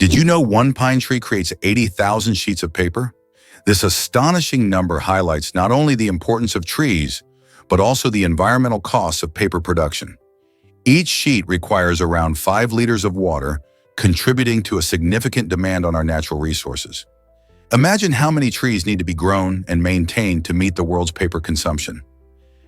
Did you know one pine tree creates 80,000 sheets of paper? This astonishing number highlights not only the importance of trees, but also the environmental costs of paper production. Each sheet requires around 5 liters of water, contributing to a significant demand on our natural resources. Imagine how many trees need to be grown and maintained to meet the world's paper consumption.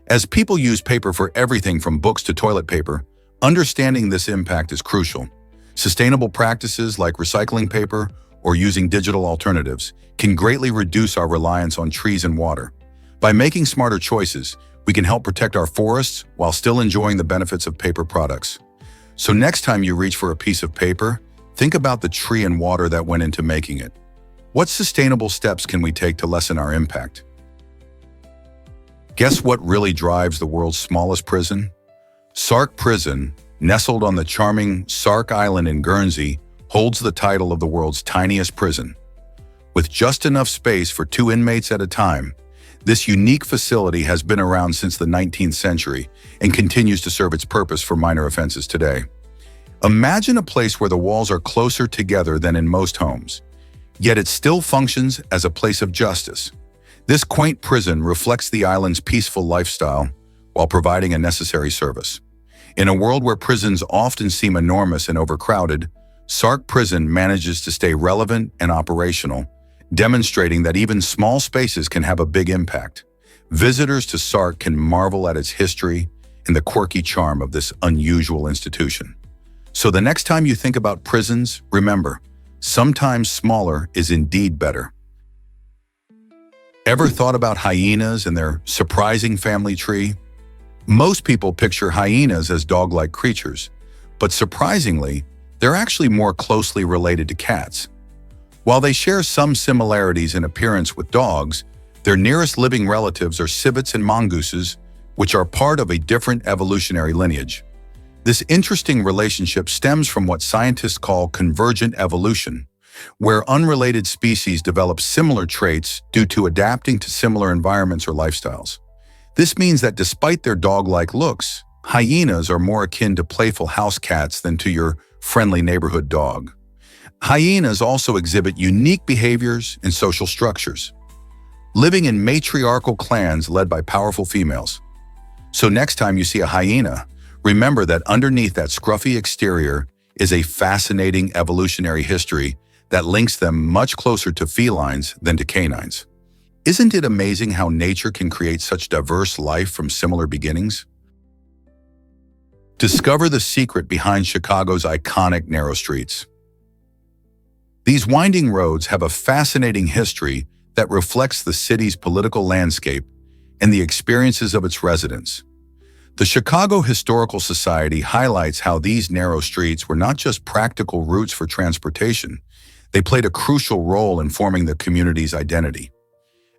As people use paper for everything from books to toilet paper, understanding this impact is crucial. Sustainable practices like recycling paper or using digital alternatives can greatly reduce our reliance on trees and water. By making smarter choices, we can help protect our forests while still enjoying the benefits of paper products. So next time you reach for a piece of paper, think about the tree and water that went into making it. What sustainable steps can we take to lessen our impact? Guess what really drives the world's smallest prison? Sark Prison, nestled on the charming Sark Island in Guernsey, holds the title of the world's tiniest prison. With just enough space for 2 inmates at a time, this unique facility has been around since the 19th century and continues to serve its purpose for minor offenses today. Imagine a place where the walls are closer together than in most homes, yet it still functions as a place of justice. This quaint prison reflects the island's peaceful lifestyle while providing a necessary service. In a world where prisons often seem enormous and overcrowded, Sark Prison manages to stay relevant and operational, demonstrating that even small spaces can have a big impact. Visitors to Sark can marvel at its history and the quirky charm of this unusual institution. So the next time you think about prisons, remember, sometimes smaller is indeed better. Ever thought about hyenas and their surprising family tree? Most people picture hyenas as dog-like creatures, but surprisingly, they're actually more closely related to cats. While they share some similarities in appearance with dogs, their nearest living relatives are civets and mongooses, which are part of a different evolutionary lineage. This interesting relationship stems from what scientists call convergent evolution, where unrelated species develop similar traits due to adapting to similar environments or lifestyles. This means that despite their dog-like looks, hyenas are more akin to playful house cats than to your friendly neighborhood dog. Hyenas also exhibit unique behaviors and social structures, living in matriarchal clans led by powerful females. So next time you see a hyena, remember that underneath that scruffy exterior is a fascinating evolutionary history that links them much closer to felines than to canines. Isn't it amazing how nature can create such diverse life from similar beginnings? Discover the secret behind Chicago's iconic narrow streets. These winding roads have a fascinating history that reflects the city's political landscape and the experiences of its residents. The Chicago Historical Society highlights how these narrow streets were not just practical routes for transportation, they played a crucial role in forming the community's identity.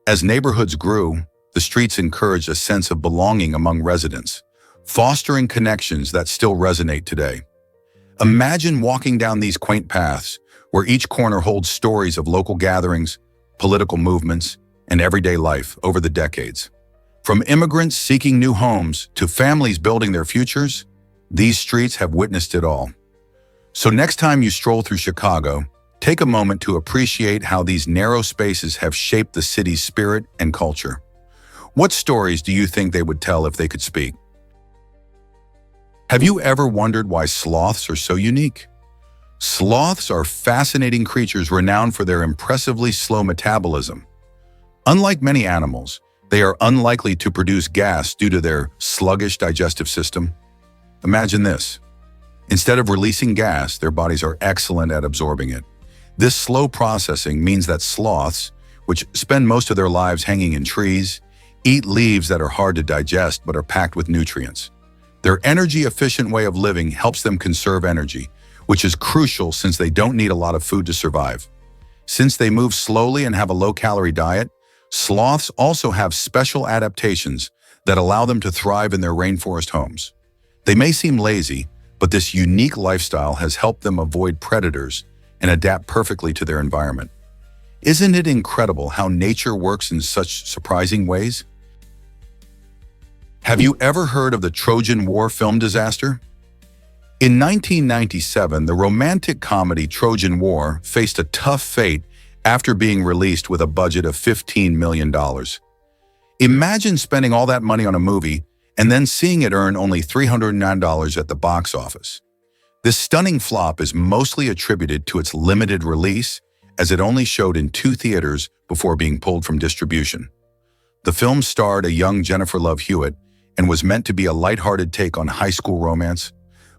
As neighborhoods grew, the streets encouraged a sense of belonging among residents, fostering connections that still resonate today. Imagine walking down these quaint paths, where each corner holds stories of local gatherings, political movements, and everyday life over the decades. From immigrants seeking new homes to families building their futures, these streets have witnessed it all. So next time you stroll through Chicago, take a moment to appreciate how these narrow spaces have shaped the city's spirit and culture. What stories do you think they would tell if they could speak? Have you ever wondered why sloths are so unique? Sloths are fascinating creatures renowned for their impressively slow metabolism. Unlike many animals, they are unlikely to produce gas due to their sluggish digestive system. Imagine this. Instead of releasing gas, their bodies are excellent at absorbing it. This slow processing means that sloths, which spend most of their lives hanging in trees, eat leaves that are hard to digest but are packed with nutrients. Their energy-efficient way of living helps them conserve energy, which is crucial since they don't need a lot of food to survive. Since they move slowly and have a low-calorie diet, sloths also have special adaptations that allow them to thrive in their rainforest homes. They may seem lazy, but this unique lifestyle has helped them avoid predators and adapt perfectly to their environment. Isn't it incredible how nature works in such surprising ways? Have you ever heard of the Trojan War film disaster? In 1997, the romantic comedy Trojan War faced a tough fate after being released with a budget of $15 million. Imagine spending all that money on a movie and then seeing it earn only $309 at the box office. This stunning flop is mostly attributed to its limited release, as it only showed in 2 theaters before being pulled from distribution. The film starred a young Jennifer Love Hewitt and was meant to be a lighthearted take on high school romance,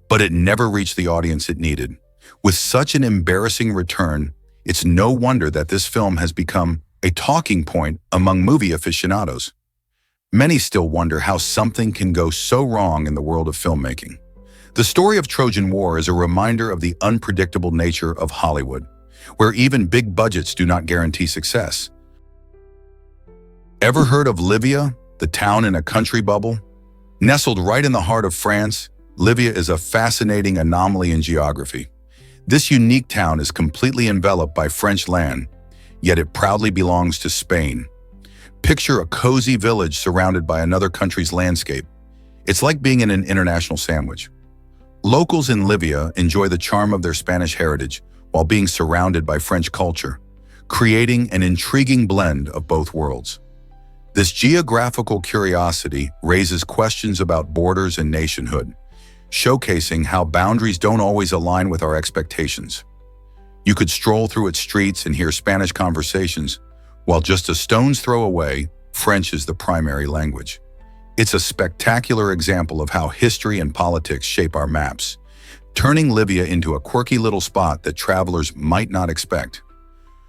but it never reached the audience it needed. With such an embarrassing return, it's no wonder that this film has become a talking point among movie aficionados. Many still wonder how something can go so wrong in the world of filmmaking. The story of Trojan War is a reminder of the unpredictable nature of Hollywood, where even big budgets do not guarantee success. Ever heard of Livia, the town in a country bubble? Nestled right in the heart of France, Livia is a fascinating anomaly in geography. This unique town is completely enveloped by French land, yet it proudly belongs to Spain. Picture a cozy village surrounded by another country's landscape. It's like being in an international sandwich. Locals in Livia enjoy the charm of their Spanish heritage while being surrounded by French culture, creating an intriguing blend of both worlds. This geographical curiosity raises questions about borders and nationhood, showcasing how boundaries don't always align with our expectations. You could stroll through its streets and hear Spanish conversations, while just a stone's throw away, French is the primary language. It's a spectacular example of how history and politics shape our maps, turning Livia into a quirky little spot that travelers might not expect.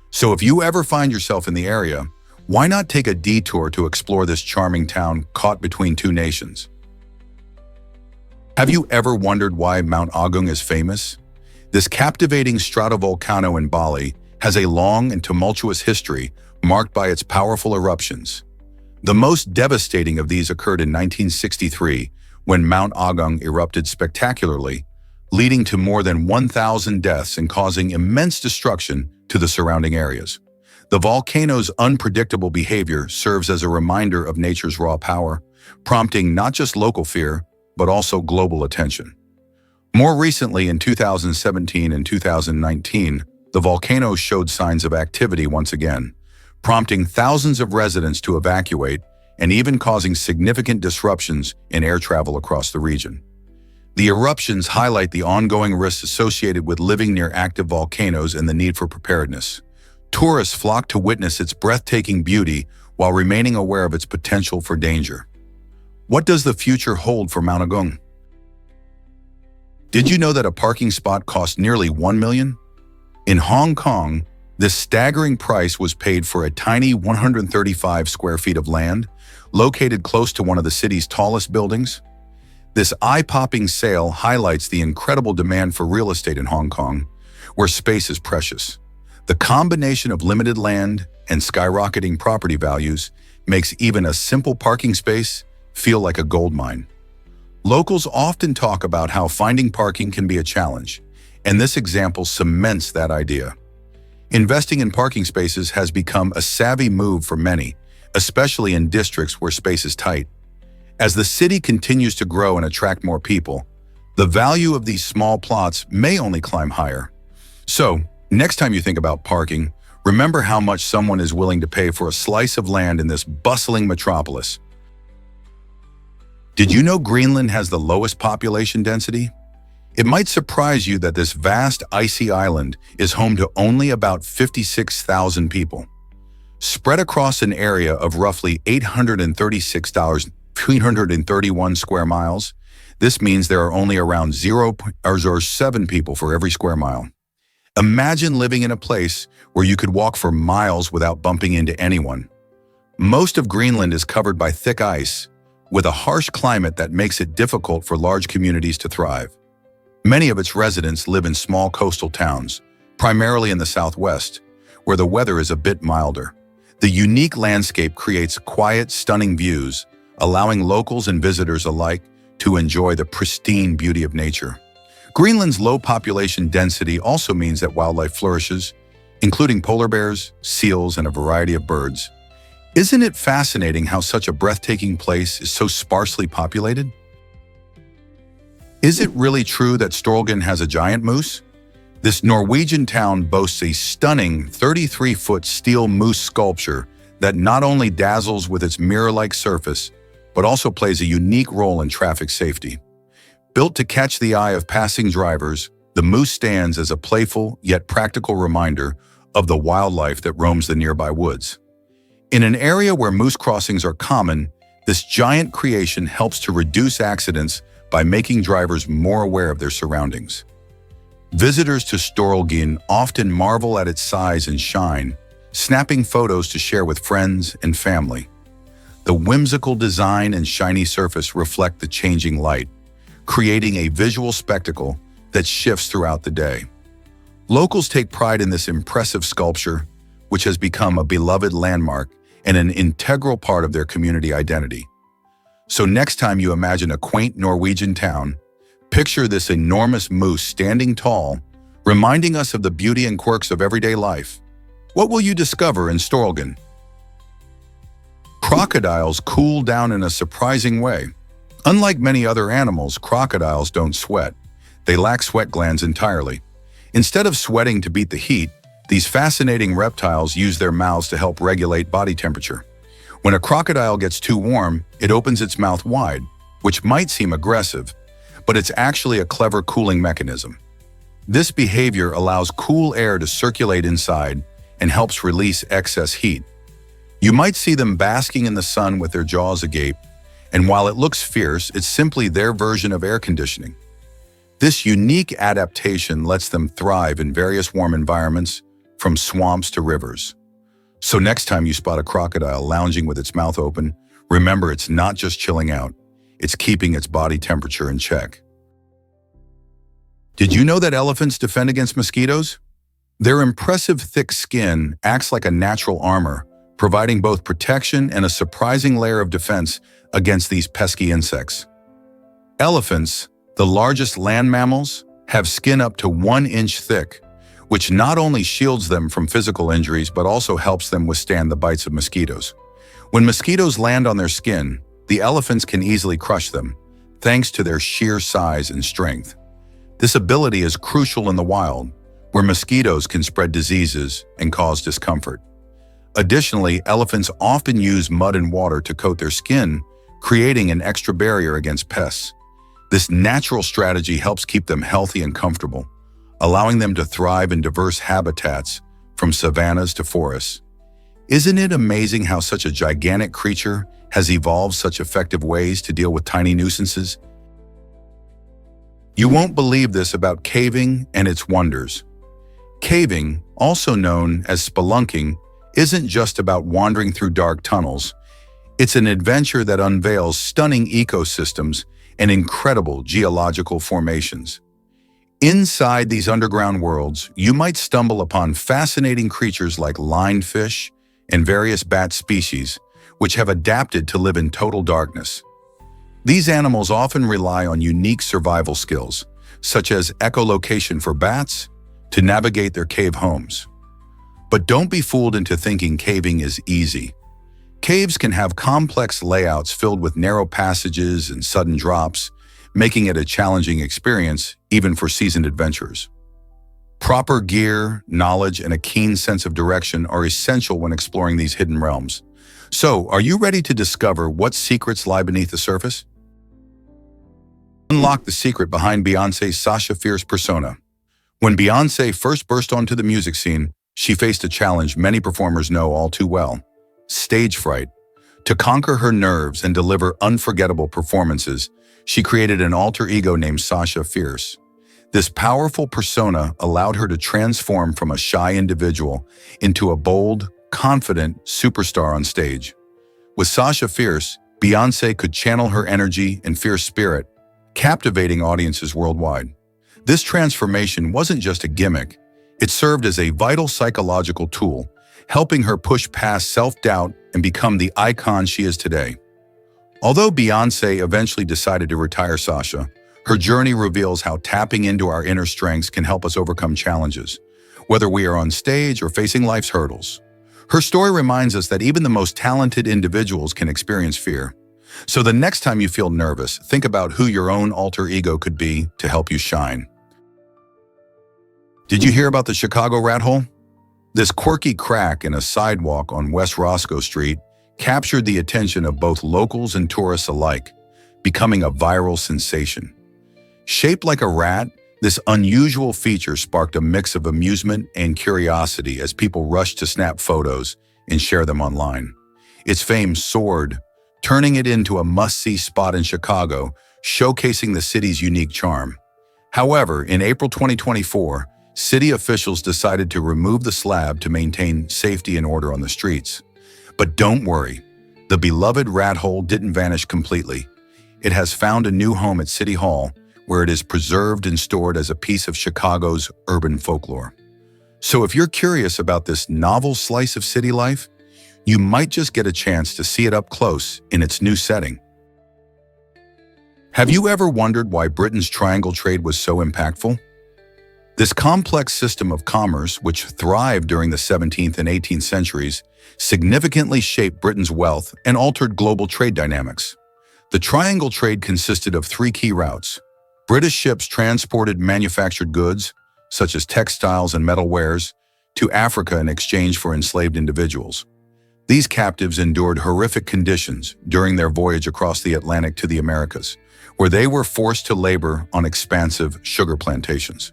So if you ever find yourself in the area, why not take a detour to explore this charming town caught between 2 nations? Have you ever wondered why Mount Agung is famous? This captivating stratovolcano in Bali has a long and tumultuous history marked by its powerful eruptions. The most devastating of these occurred in 1963 when Mount Agung erupted spectacularly, leading to more than 1,000 deaths and causing immense destruction to the surrounding areas. The volcano's unpredictable behavior serves as a reminder of nature's raw power, prompting not just local fear, but also global attention. More recently, in 2017 and 2019, the volcano showed signs of activity once again, prompting thousands of residents to evacuate and even causing significant disruptions in air travel across the region. The eruptions highlight the ongoing risks associated with living near active volcanoes and the need for preparedness. Tourists flock to witness its breathtaking beauty while remaining aware of its potential for danger. What does the future hold for Mount Agung? Did you know that a parking spot costs nearly $1 million? In Hong Kong, this staggering price was paid for a tiny 135 square feet of land, located close to one of the city's tallest buildings. This eye-popping sale highlights the incredible demand for real estate in Hong Kong, where space is precious. The combination of limited land and skyrocketing property values makes even a simple parking space feel like a goldmine. Locals often talk about how finding parking can be a challenge, and this example cements that idea. Investing in parking spaces has become a savvy move for many, especially in districts where space is tight. As the city continues to grow and attract more people, the value of these small plots may only climb higher. So, next time you think about parking, remember how much someone is willing to pay for a slice of land in this bustling metropolis. Did you know Greenland has the lowest population density? It might surprise you that this vast icy island is home to only about 56,000 people. Spread across an area of roughly 836,331 square miles, this means there are only around 0.07 people for every square mile. Imagine living in a place where you could walk for miles without bumping into anyone. Most of Greenland is covered by thick ice, with a harsh climate that makes it difficult for large communities to thrive. Many of its residents live in small coastal towns, primarily in the southwest, where the weather is a bit milder. The unique landscape creates quiet, stunning views, allowing locals and visitors alike to enjoy the pristine beauty of nature. Greenland's low population density also means that wildlife flourishes, including polar bears, seals, and a variety of birds. Isn't it fascinating how such a breathtaking place is so sparsely populated? Is it really true that Storlgen has a giant moose? This Norwegian town boasts a stunning 33-foot steel moose sculpture that not only dazzles with its mirror-like surface, but also plays a unique role in traffic safety. Built to catch the eye of passing drivers, the moose stands as a playful yet practical reminder of the wildlife that roams the nearby woods. In an area where moose crossings are common, this giant creation helps to reduce accidents by making drivers more aware of their surroundings. Visitors to Storlgen often marvel at its size and shine, snapping photos to share with friends and family. The whimsical design and shiny surface reflect the changing light, creating a visual spectacle that shifts throughout the day. Locals take pride in this impressive sculpture, which has become a beloved landmark and an integral part of their community identity. So next time you imagine a quaint Norwegian town, picture this enormous moose standing tall, reminding us of the beauty and quirks of everyday life. What will you discover in Storlgen? Crocodiles cool down in a surprising way. Unlike many other animals, crocodiles don't sweat. They lack sweat glands entirely. Instead of sweating to beat the heat, these fascinating reptiles use their mouths to help regulate body temperature. When a crocodile gets too warm, it opens its mouth wide, which might seem aggressive, but it's actually a clever cooling mechanism. This behavior allows cool air to circulate inside and helps release excess heat. You might see them basking in the sun with their jaws agape, and while it looks fierce, it's simply their version of air conditioning. This unique adaptation lets them thrive in various warm environments, from swamps to rivers. So next time you spot a crocodile lounging with its mouth open, remember it's not just chilling out, it's keeping its body temperature in check. Did you know that elephants defend against mosquitoes? Their impressive thick skin acts like a natural armor, providing both protection and a surprising layer of defense against these pesky insects. Elephants, the largest land mammals, have skin up to 1 inch thick, which not only shields them from physical injuries but also helps them withstand the bites of mosquitoes. When mosquitoes land on their skin, the elephants can easily crush them, thanks to their sheer size and strength. This ability is crucial in the wild, where mosquitoes can spread diseases and cause discomfort. Additionally, elephants often use mud and water to coat their skin, creating an extra barrier against pests. This natural strategy helps keep them healthy and comfortable, allowing them to thrive in diverse habitats, from savannas to forests. Isn't it amazing how such a gigantic creature has evolved such effective ways to deal with tiny nuisances? You won't believe this about caving and its wonders. Caving, also known as spelunking, isn't just about wandering through dark tunnels. It's an adventure that unveils stunning ecosystems and incredible geological formations. Inside these underground worlds, you might stumble upon fascinating creatures like lionfish and various bat species, which have adapted to live in total darkness. These animals often rely on unique survival skills, such as echolocation for bats, to navigate their cave homes. But don't be fooled into thinking caving is easy. Caves can have complex layouts filled with narrow passages and sudden drops, making it a challenging experience even for seasoned adventurers. Proper gear, knowledge, and a keen sense of direction are essential when exploring these hidden realms. So, are you ready to discover what secrets lie beneath the surface? Unlock the secret behind Beyoncé's Sasha Fierce persona. When Beyoncé first burst onto the music scene, she faced a challenge many performers know all too well: stage fright. To conquer her nerves and deliver unforgettable performances, she created an alter ego named Sasha Fierce. This powerful persona allowed her to transform from a shy individual into a bold, confident superstar on stage. With Sasha Fierce, Beyoncé could channel her energy and fierce spirit, captivating audiences worldwide. This transformation wasn't just a gimmick, it served as a vital psychological tool, helping her push past self-doubt and become the icon she is today. Although Beyoncé eventually decided to retire Sasha, her journey reveals how tapping into our inner strengths can help us overcome challenges, whether we are on stage or facing life's hurdles. Her story reminds us that even the most talented individuals can experience fear, So the next time you feel nervous, think about who your own alter ego could be to help you shine. Did you hear about the Chicago rat hole? This quirky crack in a sidewalk on West Roscoe Street captured the attention of both locals and tourists alike, becoming a viral sensation. Shaped like a rat, this unusual feature sparked a mix of amusement and curiosity as people rushed to snap photos and share them online. Its fame soared, turning it into a must-see spot in Chicago, showcasing the city's unique charm. However, in April 2024, city officials decided to remove the slab to maintain safety and order on the streets. But don't worry, the beloved rat hole didn't vanish completely. It has found a new home at City Hall, where it is preserved and stored as a piece of Chicago's urban folklore. So if you're curious about this novel slice of city life, you might just get a chance to see it up close in its new setting. Have you ever wondered why Britain's triangle trade was so impactful? This complex system of commerce, which thrived during the 17th and 18th centuries, significantly shaped Britain's wealth and altered global trade dynamics. The triangle trade consisted of three key routes. British ships transported manufactured goods, such as textiles and metal wares, to Africa in exchange for enslaved individuals. These captives endured horrific conditions during their voyage across the Atlantic to the Americas, where they were forced to labor on expansive sugar plantations.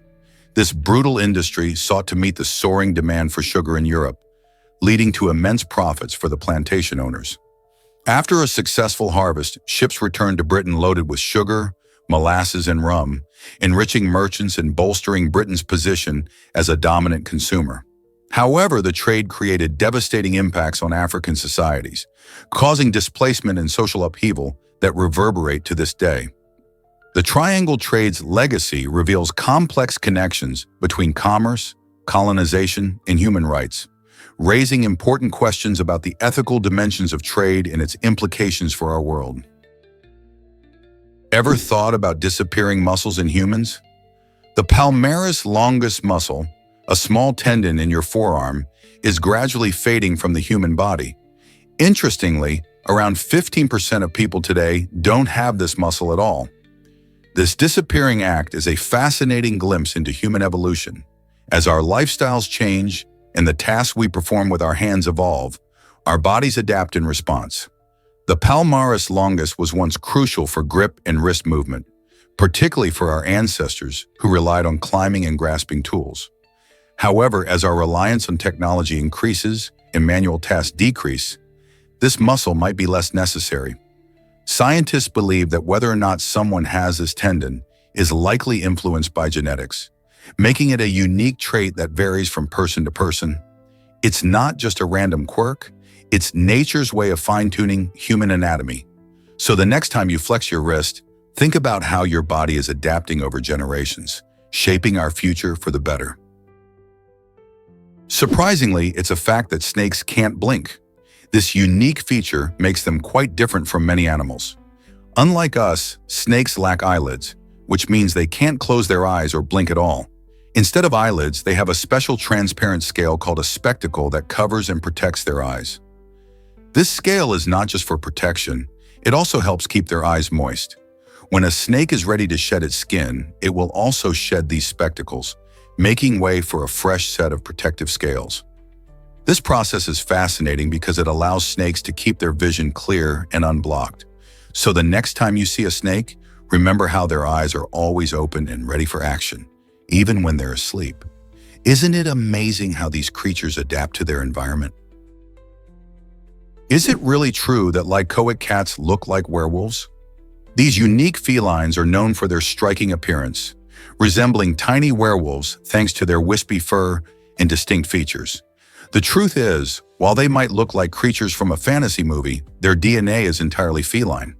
This brutal industry sought to meet the soaring demand for sugar in Europe, leading to immense profits for the plantation owners. After a successful harvest, ships returned to Britain loaded with sugar, molasses, and rum, enriching merchants and bolstering Britain's position as a dominant consumer. However, the trade created devastating impacts on African societies, causing displacement and social upheaval that reverberate to this day. The triangle trade's legacy reveals complex connections between commerce, colonization, and human rights, raising important questions about the ethical dimensions of trade and its implications for our world. Ever thought about disappearing muscles in humans? The palmaris longus muscle, a small tendon in your forearm, is gradually fading from the human body. Interestingly, around 15% of people today don't have this muscle at all. This disappearing act is a fascinating glimpse into human evolution. As our lifestyles change and the tasks we perform with our hands evolve, our bodies adapt in response. The palmaris longus was once crucial for grip and wrist movement, particularly for our ancestors who relied on climbing and grasping tools. However, as our reliance on technology increases and manual tasks decrease, this muscle might be less necessary. Scientists believe that whether or not someone has this tendon is likely influenced by genetics, making it a unique trait that varies from person to person. It's not just a random quirk, it's nature's way of fine-tuning human anatomy. So the next time you flex your wrist, think about how your body is adapting over generations, shaping our future for the better. Surprisingly, it's a fact that snakes can't blink. This unique feature makes them quite different from many animals. Unlike us, snakes lack eyelids, which means they can't close their eyes or blink at all. Instead of eyelids, they have a special transparent scale called a spectacle that covers and protects their eyes. This scale is not just for protection, it also helps keep their eyes moist. When a snake is ready to shed its skin, it will also shed these spectacles, making way for a fresh set of protective scales. This process is fascinating because it allows snakes to keep their vision clear and unblocked. So the next time you see a snake, remember how their eyes are always open and ready for action, even when they're asleep. Isn't it amazing how these creatures adapt to their environment? Is it really true that lycoic cats look like werewolves? These unique felines are known for their striking appearance, resembling tiny werewolves thanks to their wispy fur and distinct features. The truth is, while they might look like creatures from a fantasy movie, their DNA is entirely feline.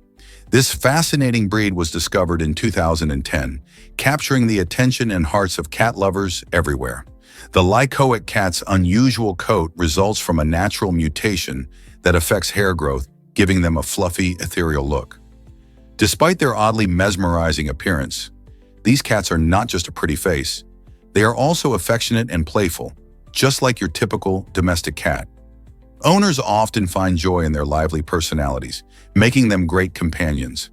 This fascinating breed was discovered in 2010, capturing the attention and hearts of cat lovers everywhere. The lycoic cat's unusual coat results from a natural mutation that affects hair growth, giving them a fluffy, ethereal look. Despite their oddly mesmerizing appearance, these cats are not just a pretty face. They are also affectionate and playful, just like your typical domestic cat. Owners often find joy in their lively personalities, making them great companions.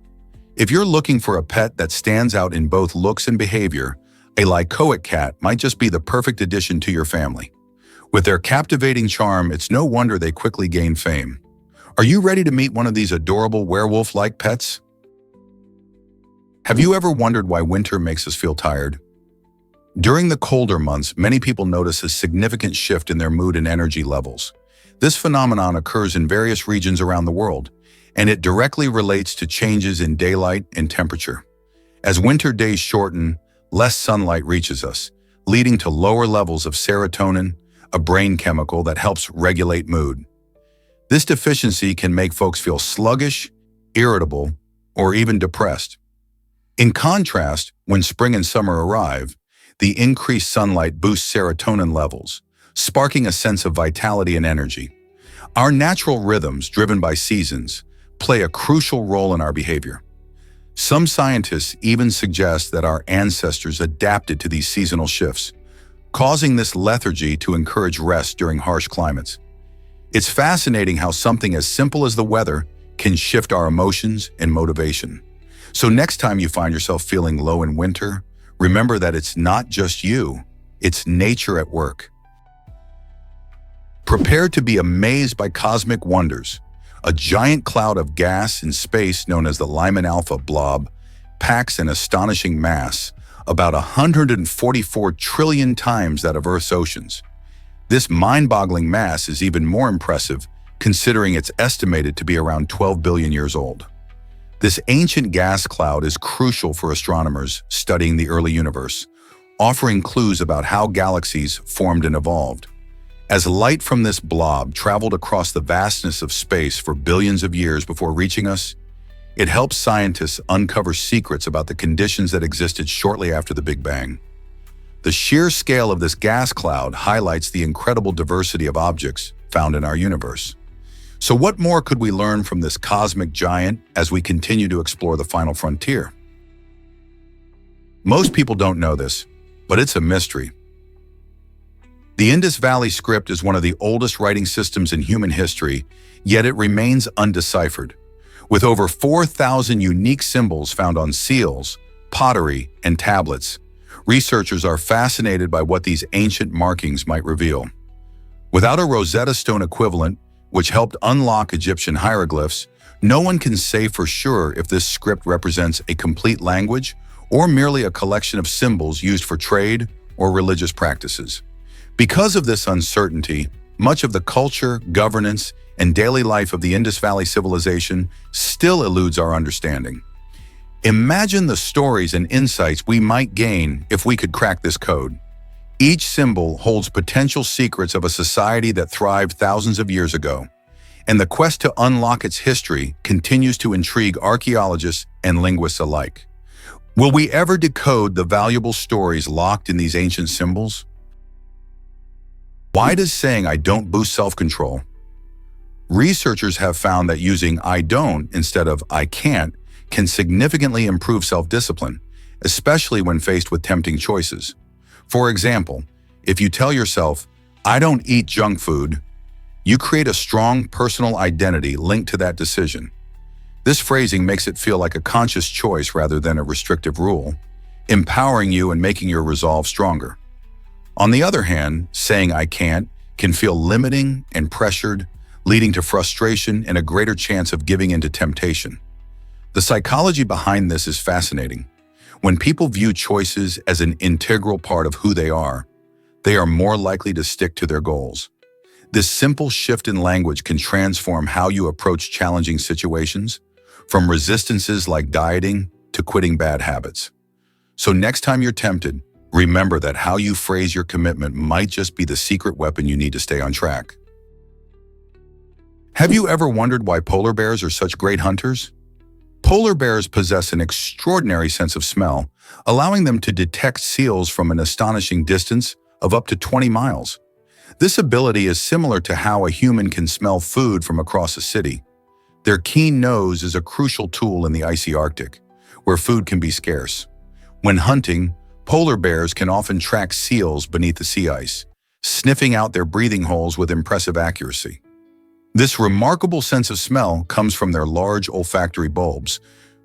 If you're looking for a pet that stands out in both looks and behavior, a Lycoic cat might just be the perfect addition to your family. With their captivating charm, it's no wonder they quickly gain fame. Are you ready to meet one of these adorable werewolf-like pets? Have you ever wondered why winter makes us feel tired? During the colder months, many people notice a significant shift in their mood and energy levels. This phenomenon occurs in various regions around the world, and it directly relates to changes in daylight and temperature. As winter days shorten, less sunlight reaches us, leading to lower levels of serotonin, a brain chemical that helps regulate mood. This deficiency can make folks feel sluggish, irritable, or even depressed. In contrast, when spring and summer arrive, the increased sunlight boosts serotonin levels, sparking a sense of vitality and energy. Our natural rhythms, driven by seasons, play a crucial role in our behavior. Some scientists even suggest that our ancestors adapted to these seasonal shifts, causing this lethargy to encourage rest during harsh climates. It's fascinating how something as simple as the weather can shift our emotions and motivation. So next time you find yourself feeling low in winter, remember that it's not just you, it's nature at work. Prepare to be amazed by cosmic wonders. A giant cloud of gas in space known as the Lyman Alpha blob packs an astonishing mass, about 144 trillion times that of Earth's oceans. This mind-boggling mass is even more impressive considering it's estimated to be around 12 billion years old. This ancient gas cloud is crucial for astronomers studying the early universe, offering clues about how galaxies formed and evolved. As light from this blob traveled across the vastness of space for billions of years before reaching us, it helps scientists uncover secrets about the conditions that existed shortly after the Big Bang. The sheer scale of this gas cloud highlights the incredible diversity of objects found in our universe. So what more could we learn from this cosmic giant as we continue to explore the final frontier? Most people don't know this, but it's a mystery. The Indus Valley script is one of the oldest writing systems in human history, yet it remains undeciphered. With over 4,000 unique symbols found on seals, pottery, and tablets, researchers are fascinated by what these ancient markings might reveal. Without a Rosetta Stone equivalent, which helped unlock Egyptian hieroglyphs, no one can say for sure if this script represents a complete language or merely a collection of symbols used for trade or religious practices. Because of this uncertainty, much of the culture, governance, and daily life of the Indus Valley civilization still eludes our understanding. Imagine the stories and insights we might gain if we could crack this code. Each symbol holds potential secrets of a society that thrived thousands of years ago, and the quest to unlock its history continues to intrigue archaeologists and linguists alike. Will we ever decode the valuable stories locked in these ancient symbols? Why does saying "I don't" boost self-control? Researchers have found that using "I don't" instead of "I can't" can significantly improve self-discipline, especially when faced with tempting choices. For example, if you tell yourself, "I don't eat junk food," you create a strong personal identity linked to that decision. This phrasing makes it feel like a conscious choice rather than a restrictive rule, empowering you and making your resolve stronger. On the other hand, saying "I can't" can feel limiting and pressured, leading to frustration and a greater chance of giving into temptation. The psychology behind this is fascinating. When people view choices as an integral part of who they are more likely to stick to their goals. This simple shift in language can transform how you approach challenging situations, from resistances like dieting to quitting bad habits. So next time you're tempted, remember that how you phrase your commitment might just be the secret weapon you need to stay on track. Have you ever wondered why polar bears are such great hunters? Polar bears possess an extraordinary sense of smell, allowing them to detect seals from an astonishing distance of up to 20 miles. This ability is similar to how a human can smell food from across a city. Their keen nose is a crucial tool in the icy Arctic, where food can be scarce. When hunting, polar bears can often track seals beneath the sea ice, sniffing out their breathing holes with impressive accuracy. This remarkable sense of smell comes from their large olfactory bulbs,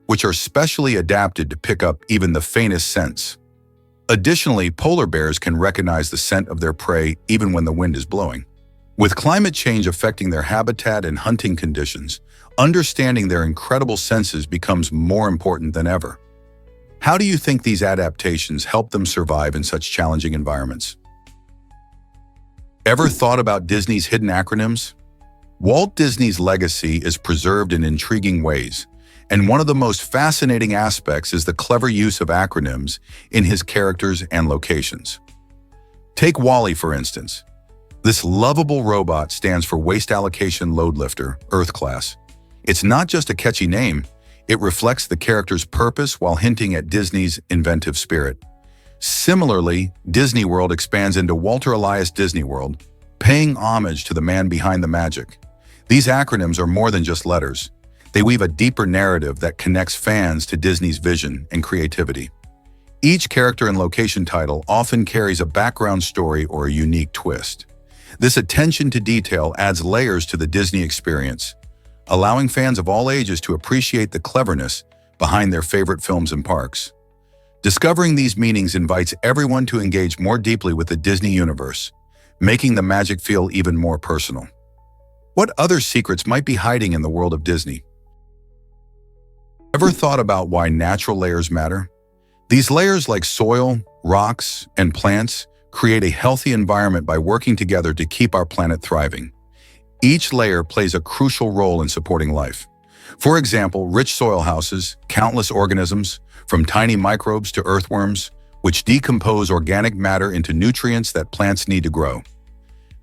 which are specially adapted to pick up even the faintest scents. Additionally, polar bears can recognize the scent of their prey even when the wind is blowing. With climate change affecting their habitat and hunting conditions, understanding their incredible senses becomes more important than ever. How do you think these adaptations help them survive in such challenging environments? Ever thought about Disney's hidden acronyms? Walt Disney's legacy is preserved in intriguing ways, and one of the most fascinating aspects is the clever use of acronyms in his characters and locations. Take WALL-E, for instance. This lovable robot stands for Waste Allocation Load Lifter, Earth Class. It's not just a catchy name, it reflects the character's purpose while hinting at Disney's inventive spirit. Similarly, Disney World expands into Walter Elias Disney World, paying homage to the man behind the magic. These acronyms are more than just letters. They weave a deeper narrative that connects fans to Disney's vision and creativity. Each character and location title often carries a background story or a unique twist. This attention to detail adds layers to the Disney experience, allowing fans of all ages to appreciate the cleverness behind their favorite films and parks. Discovering these meanings invites everyone to engage more deeply with the Disney universe, making the magic feel even more personal. What other secrets might be hiding in the world of Disney? Ever thought about why natural layers matter? These layers, like soil, rocks, and plants, create a healthy environment by working together to keep our planet thriving. Each layer plays a crucial role in supporting life. For example, rich soil houses countless organisms, from tiny microbes to earthworms, which decompose organic matter into nutrients that plants need to grow.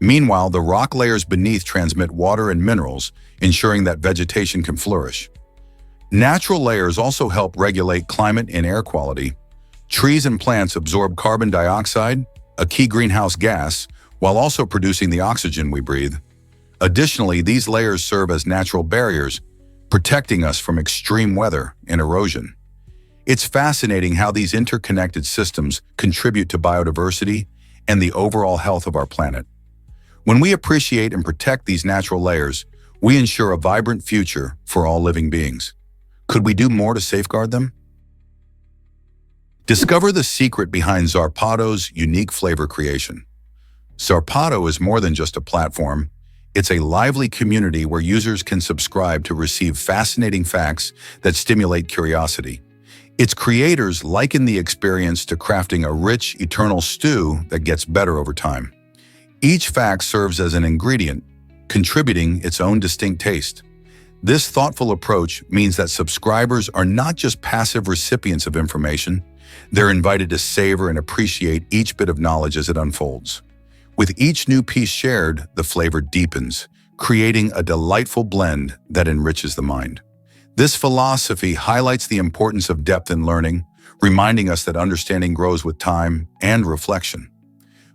Meanwhile, the rock layers beneath transmit water and minerals, ensuring that vegetation can flourish. Natural layers also help regulate climate and air quality. Trees and plants absorb carbon dioxide, a key greenhouse gas, while also producing the oxygen we breathe. Additionally, these layers serve as natural barriers, protecting us from extreme weather and erosion. It's fascinating how these interconnected systems contribute to biodiversity and the overall health of our planet. When we appreciate and protect these natural layers, we ensure a vibrant future for all living beings. Could we do more to safeguard them? Discover the secret behind Zarpado's unique flavor creation. Zarpado is more than just a platform. It's a lively community where users can subscribe to receive fascinating facts that stimulate curiosity. Its creators liken the experience to crafting a rich, eternal stew that gets better over time. Each fact serves as an ingredient, contributing its own distinct taste. This thoughtful approach means that subscribers are not just passive recipients of information, they're invited to savor and appreciate each bit of knowledge as it unfolds. With each new piece shared, the flavor deepens, creating a delightful blend that enriches the mind. This philosophy highlights the importance of depth in learning, reminding us that understanding grows with time and reflection.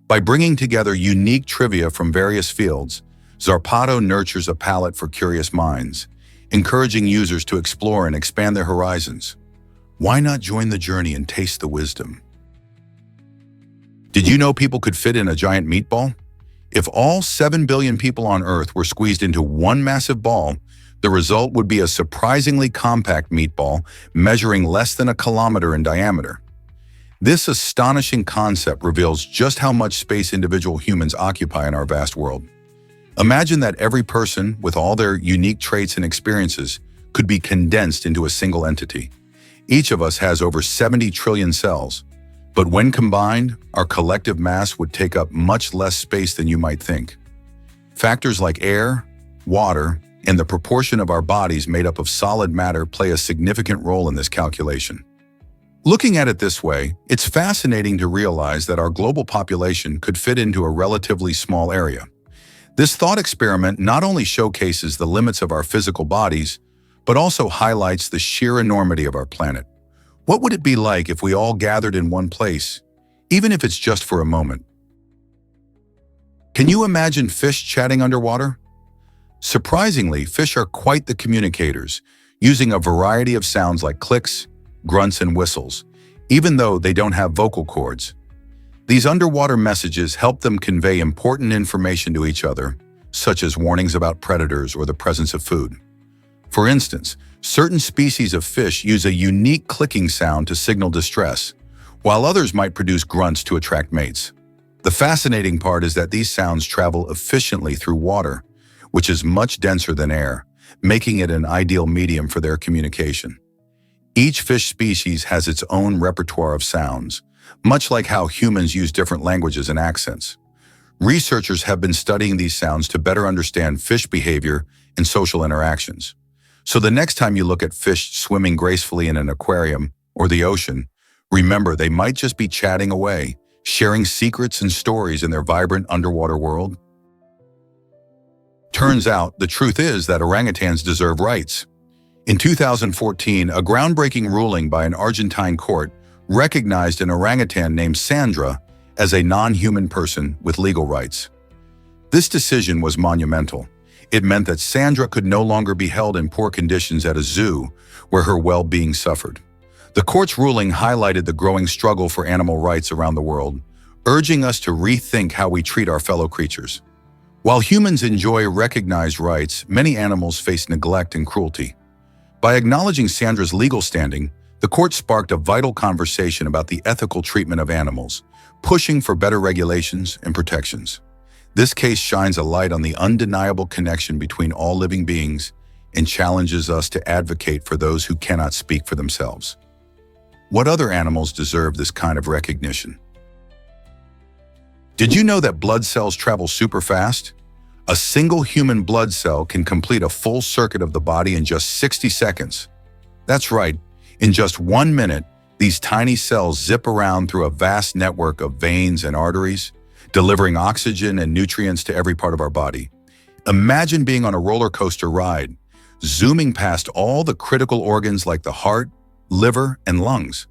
By bringing together unique trivia from various fields, Zarpado nurtures a palate for curious minds, encouraging users to explore and expand their horizons. Why not join the journey and taste the wisdom? Did you know people could fit in a giant meatball? If all 7 billion people on Earth were squeezed into one massive ball, the result would be a surprisingly compact meatball measuring less than a kilometer in diameter. This astonishing concept reveals just how much space individual humans occupy in our vast world. Imagine that every person, with all their unique traits and experiences, could be condensed into a single entity. Each of us has over 70 trillion cells, but when combined, our collective mass would take up much less space than you might think. Factors like air, water, and the proportion of our bodies made up of solid matter play a significant role in this calculation. Looking at it this way, it's fascinating to realize that our global population could fit into a relatively small area. This thought experiment not only showcases the limits of our physical bodies, but also highlights the sheer enormity of our planet. What would it be like if we all gathered in one place, even if it's just for a moment? Can you imagine fish chatting underwater? Surprisingly, fish are quite the communicators, using a variety of sounds like clicks, grunts, and whistles, even though they don't have vocal cords. These underwater messages help them convey important information to each other, such as warnings about predators or the presence of food. For instance, certain species of fish use a unique clicking sound to signal distress, while others might produce grunts to attract mates. The fascinating part is that these sounds travel efficiently through water, which is much denser than air, making it an ideal medium for their communication. Each fish species has its own repertoire of sounds, much like how humans use different languages and accents. Researchers have been studying these sounds to better understand fish behavior and social interactions. So the next time you look at fish swimming gracefully in an aquarium or the ocean, remember they might just be chatting away, sharing secrets and stories in their vibrant underwater world. Turns out, the truth is that orangutans deserve rights. In 2014, a groundbreaking ruling by an Argentine court recognized an orangutan named Sandra as a non-human person with legal rights. This decision was monumental. It meant that Sandra could no longer be held in poor conditions at a zoo where her well-being suffered. The court's ruling highlighted the growing struggle for animal rights around the world, urging us to rethink how we treat our fellow creatures. While humans enjoy recognized rights, many animals face neglect and cruelty. By acknowledging Sandra's legal standing, the court sparked a vital conversation about the ethical treatment of animals, pushing for better regulations and protections. This case shines a light on the undeniable connection between all living beings and challenges us to advocate for those who cannot speak for themselves. What other animals deserve this kind of recognition? Did you know that blood cells travel super fast? A single human blood cell can complete a full circuit of the body in just 60 seconds. That's right, in just 1 minute, these tiny cells zip around through a vast network of veins and arteries, delivering oxygen and nutrients to every part of our body. Imagine being on a roller coaster ride, zooming past all the critical organs like the heart, liver, and lungs.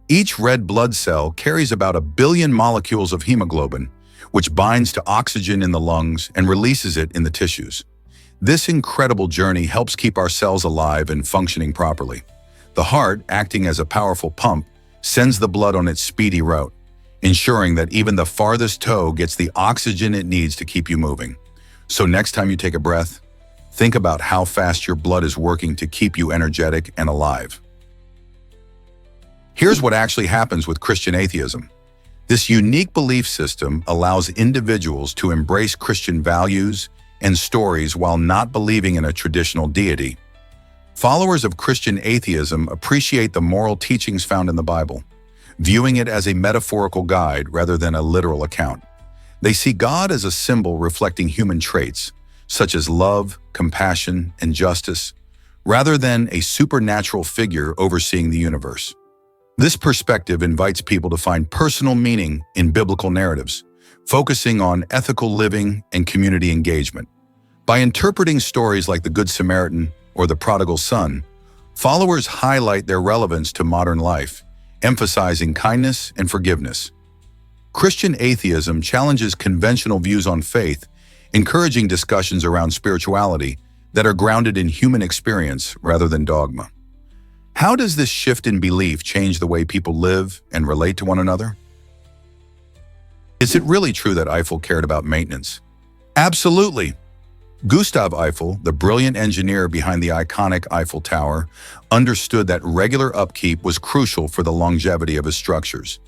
Each red blood cell carries about 1 billion molecules of hemoglobin, which binds to oxygen in the lungs and releases it in the tissues. This incredible journey helps keep our cells alive and functioning properly. The heart, acting as a powerful pump, sends the blood on its speedy route, ensuring that even the farthest toe gets the oxygen it needs to keep you moving. So next time you take a breath, think about how fast your blood is working to keep you energetic and alive. Here's what actually happens with Christian atheism. This unique belief system allows individuals to embrace Christian values and stories while not believing in a traditional deity. Followers of Christian atheism appreciate the moral teachings found in the Bible, viewing it as a metaphorical guide rather than a literal account. They see God as a symbol reflecting human traits, such as love, compassion, and justice, rather than a supernatural figure overseeing the universe. This perspective invites people to find personal meaning in biblical narratives, focusing on ethical living and community engagement. By interpreting stories like the Good Samaritan or the Prodigal Son, followers highlight their relevance to modern life, emphasizing kindness and forgiveness. Christian atheism challenges conventional views on faith, encouraging discussions around spirituality that are grounded in human experience rather than dogma. How does this shift in belief change the way people live and relate to one another? Is it really true that Eiffel cared about maintenance? Absolutely. Gustav Eiffel, the brilliant engineer behind the iconic Eiffel Tower, understood that regular upkeep was crucial for the longevity of his structures.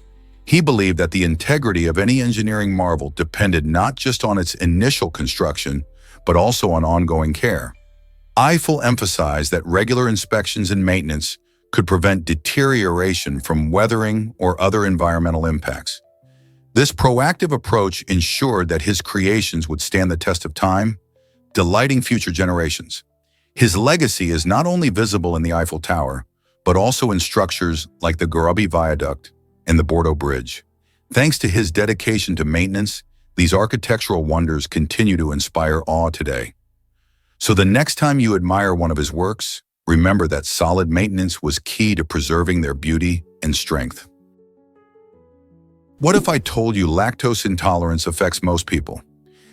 He believed that the integrity of any engineering marvel depended not just on its initial construction, but also on ongoing care. Eiffel emphasized that regular inspections and maintenance could prevent deterioration from weathering or other environmental impacts. This proactive approach ensured that his creations would stand the test of time, delighting future generations. His legacy is not only visible in the Eiffel Tower, but also in structures like the Garubby Viaduct and the Bordeaux Bridge. Thanks to his dedication to maintenance, these architectural wonders continue to inspire awe today. So the next time you admire one of his works, remember that solid maintenance was key to preserving their beauty and strength. What if I told you lactose intolerance affects most people?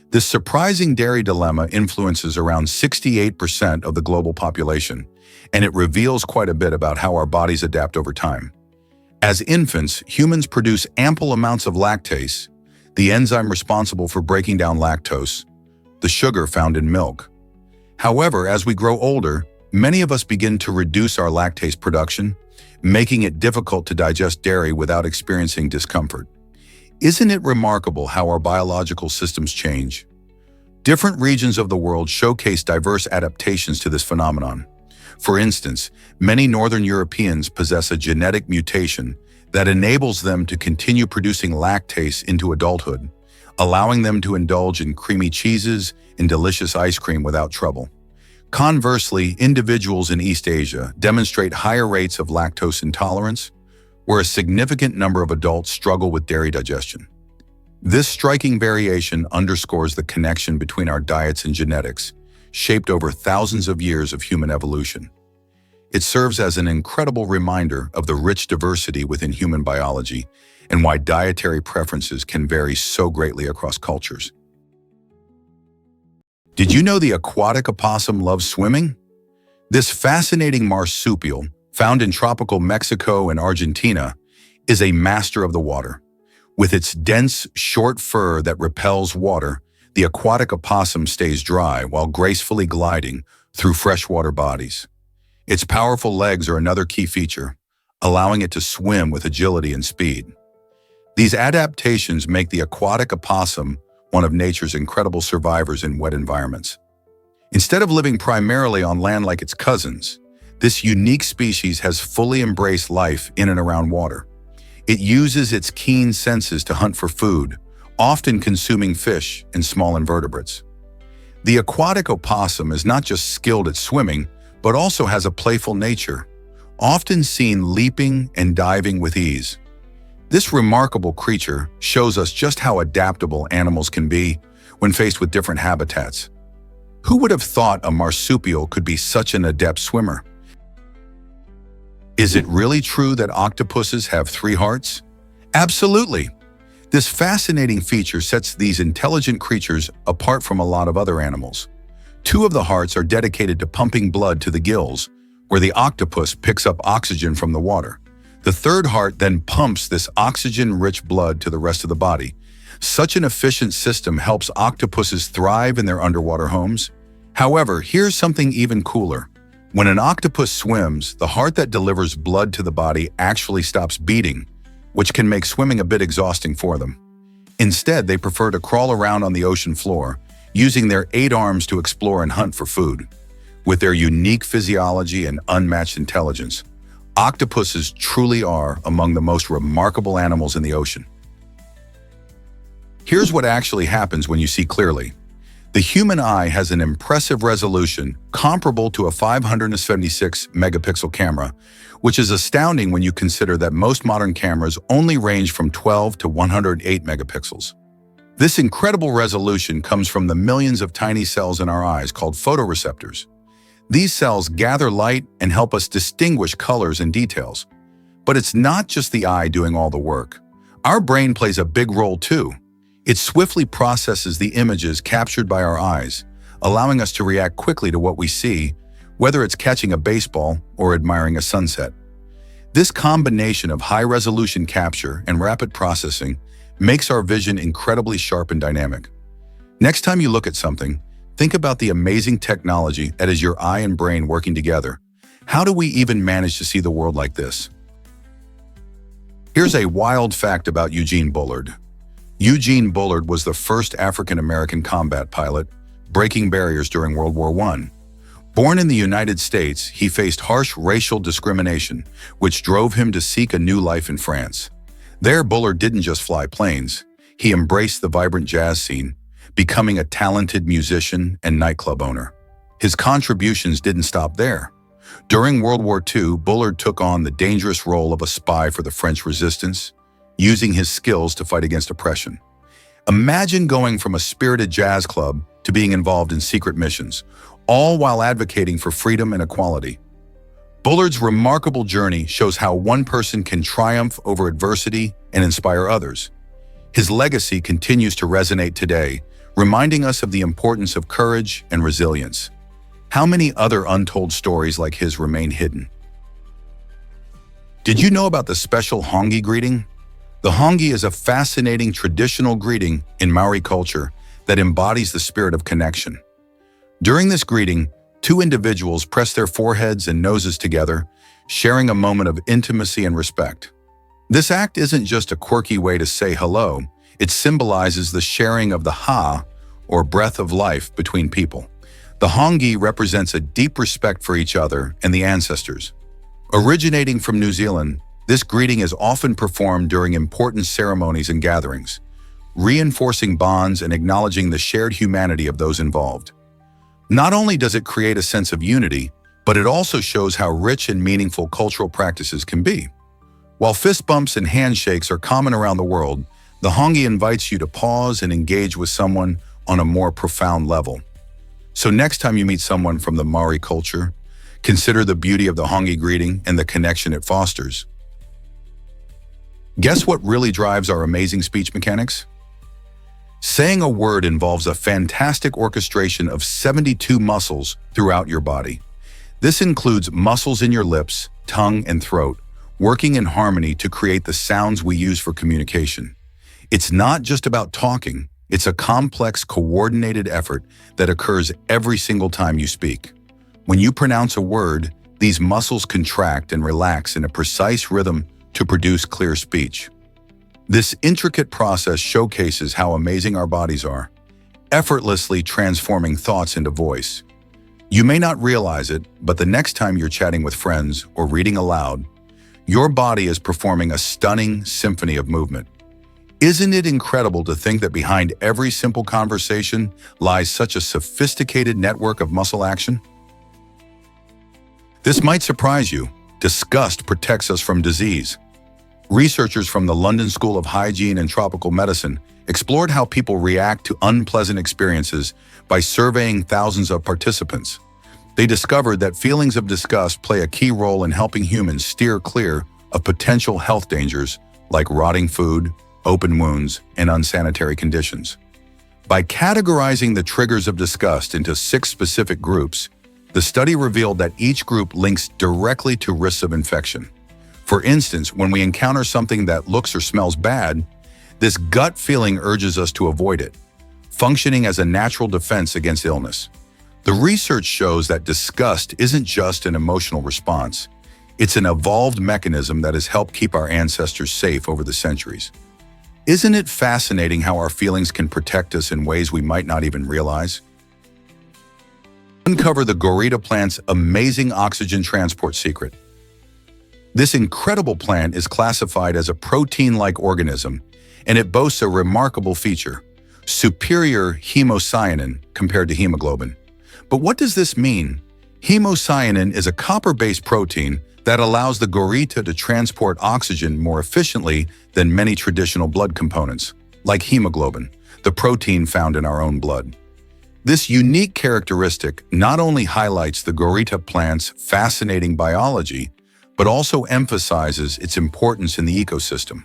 This surprising dairy dilemma influences around 68% of the global population, and it reveals quite a bit about how our bodies adapt over time. As infants, humans produce ample amounts of lactase, the enzyme responsible for breaking down lactose. the sugar found in milk. However, as we grow older, many of us begin to reduce our lactase production, making it difficult to digest dairy without experiencing discomfort. Isn't it remarkable how our biological systems change? Different regions of the world showcase diverse adaptations to this phenomenon. For instance, many Northern Europeans possess a genetic mutation that enables them to continue producing lactase into adulthood, allowing them to indulge in creamy cheeses and delicious ice cream without trouble. Conversely, individuals in East Asia demonstrate higher rates of lactose intolerance, where a significant number of adults struggle with dairy digestion. This striking variation underscores the connection between our diets and genetics, shaped over thousands of years of human evolution. It serves as an incredible reminder of the rich diversity within human biology and why dietary preferences can vary so greatly across cultures. Did you know the aquatic opossum loves swimming? This fascinating marsupial, found in tropical Mexico and Argentina, is a master of the water. With its dense, short fur that repels water, the aquatic opossum stays dry while gracefully gliding through freshwater bodies. Its powerful legs are another key feature, allowing it to swim with agility and speed. These adaptations make the aquatic opossum one of nature's incredible survivors in wet environments. Instead of living primarily on land like its cousins, this unique species has fully embraced life in and around water. It uses its keen senses to hunt for food, often consuming fish and small invertebrates. The aquatic opossum is not just skilled at swimming, but also has a playful nature, often seen leaping and diving with ease. This remarkable creature shows us just how adaptable animals can be when faced with different habitats. Who would have thought a marsupial could be such an adept swimmer? Is it really true that octopuses have 3 hearts? Absolutely! This fascinating feature sets these intelligent creatures apart from a lot of other animals. 2 of the hearts are dedicated to pumping blood to the gills, where the octopus picks up oxygen from the water. The 3rd heart then pumps this oxygen-rich blood to the rest of the body. Such an efficient system helps octopuses thrive in their underwater homes. However, here's something even cooler. When an octopus swims, the heart that delivers blood to the body actually stops beating, which can make swimming a bit exhausting for them. Instead, they prefer to crawl around on the ocean floor, using their 8 arms to explore and hunt for food. With their unique physiology and unmatched intelligence, octopuses truly are among the most remarkable animals in the ocean. Here's what actually happens when you see clearly. The human eye has an impressive resolution comparable to a 576 megapixel camera, which is astounding when you consider that most modern cameras only range from 12 to 108 megapixels. This incredible resolution comes from the millions of tiny cells in our eyes called photoreceptors. These cells gather light and help us distinguish colors and details. But it's not just the eye doing all the work. Our brain plays a big role too. It swiftly processes the images captured by our eyes, allowing us to react quickly to what we see, whether it's catching a baseball or admiring a sunset. This combination of high-resolution capture and rapid processing makes our vision incredibly sharp and dynamic. Next time you look at something, think about the amazing technology that is your eye and brain working together. How do we even manage to see the world like this? Here's a wild fact about Eugene Bullard. Eugene Bullard was the first African-American combat pilot, breaking barriers during World War I. Born in the United States, he faced harsh racial discrimination, which drove him to seek a new life in France. There, Bullard didn't just fly planes. He embraced the vibrant jazz scene, becoming a talented musician and nightclub owner. His contributions didn't stop there. During World War II, Bullard took on the dangerous role of a spy for the French resistance, using his skills to fight against oppression. Imagine going from a spirited jazz club to being involved in secret missions, all while advocating for freedom and equality. Bullard's remarkable journey shows how one person can triumph over adversity and inspire others. His legacy continues to resonate today, reminding us of the importance of courage and resilience. How many other untold stories like his remain hidden? Did you know about the special hongi greeting? The hongi is a fascinating traditional greeting in Maori culture that embodies the spirit of connection. During this greeting, two individuals press their foreheads and noses together, sharing a moment of intimacy and respect. This act isn't just a quirky way to say hello, it symbolizes the sharing of the ha, or breath of life, between people. The hongi represents a deep respect for each other and the ancestors. Originating from New Zealand, this greeting is often performed during important ceremonies and gatherings, reinforcing bonds and acknowledging the shared humanity of those involved. Not only does it create a sense of unity, but it also shows how rich and meaningful cultural practices can be. While fist bumps and handshakes are common around the world, the hongi invites you to pause and engage with someone on a more profound level. So next time you meet someone from the Maori culture, consider the beauty of the hongi greeting and the connection it fosters. Guess what really drives our amazing speech mechanics? Saying a word involves a fantastic orchestration of 72 muscles throughout your body. This includes muscles in your lips, tongue, and throat, working in harmony to create the sounds we use for communication. It's not just about talking, it's a complex, coordinated effort that occurs every single time you speak. When you pronounce a word, these muscles contract and relax in a precise rhythm to produce clear speech. This intricate process showcases how amazing our bodies are, effortlessly transforming thoughts into voice. You may not realize it, but the next time you're chatting with friends or reading aloud, your body is performing a stunning symphony of movement. Isn't it incredible to think that behind every simple conversation lies such a sophisticated network of muscle action? This might surprise you. Disgust protects us from disease. Researchers from the London School of Hygiene and Tropical Medicine explored how people react to unpleasant experiences by surveying thousands of participants. They discovered that feelings of disgust play a key role in helping humans steer clear of potential health dangers like rotting food, open wounds, and unsanitary conditions. By categorizing the triggers of disgust into 6 specific groups, the study revealed that each group links directly to risks of infection. For instance, when we encounter something that looks or smells bad, this gut feeling urges us to avoid it, functioning as a natural defense against illness. The research shows that disgust isn't just an emotional response. It's an evolved mechanism that has helped keep our ancestors safe over the centuries. Isn't it fascinating how our feelings can protect us in ways we might not even realize? Uncover the gorita plant's amazing oxygen transport secret. This incredible plant is classified as a protein-like organism, and it boasts a remarkable feature: superior hemocyanin compared to hemoglobin. But what does this mean? Hemocyanin is a copper-based protein that allows the gorita to transport oxygen more efficiently than many traditional blood components, like hemoglobin, the protein found in our own blood. This unique characteristic not only highlights the gorita plant's fascinating biology, but also emphasizes its importance in the ecosystem.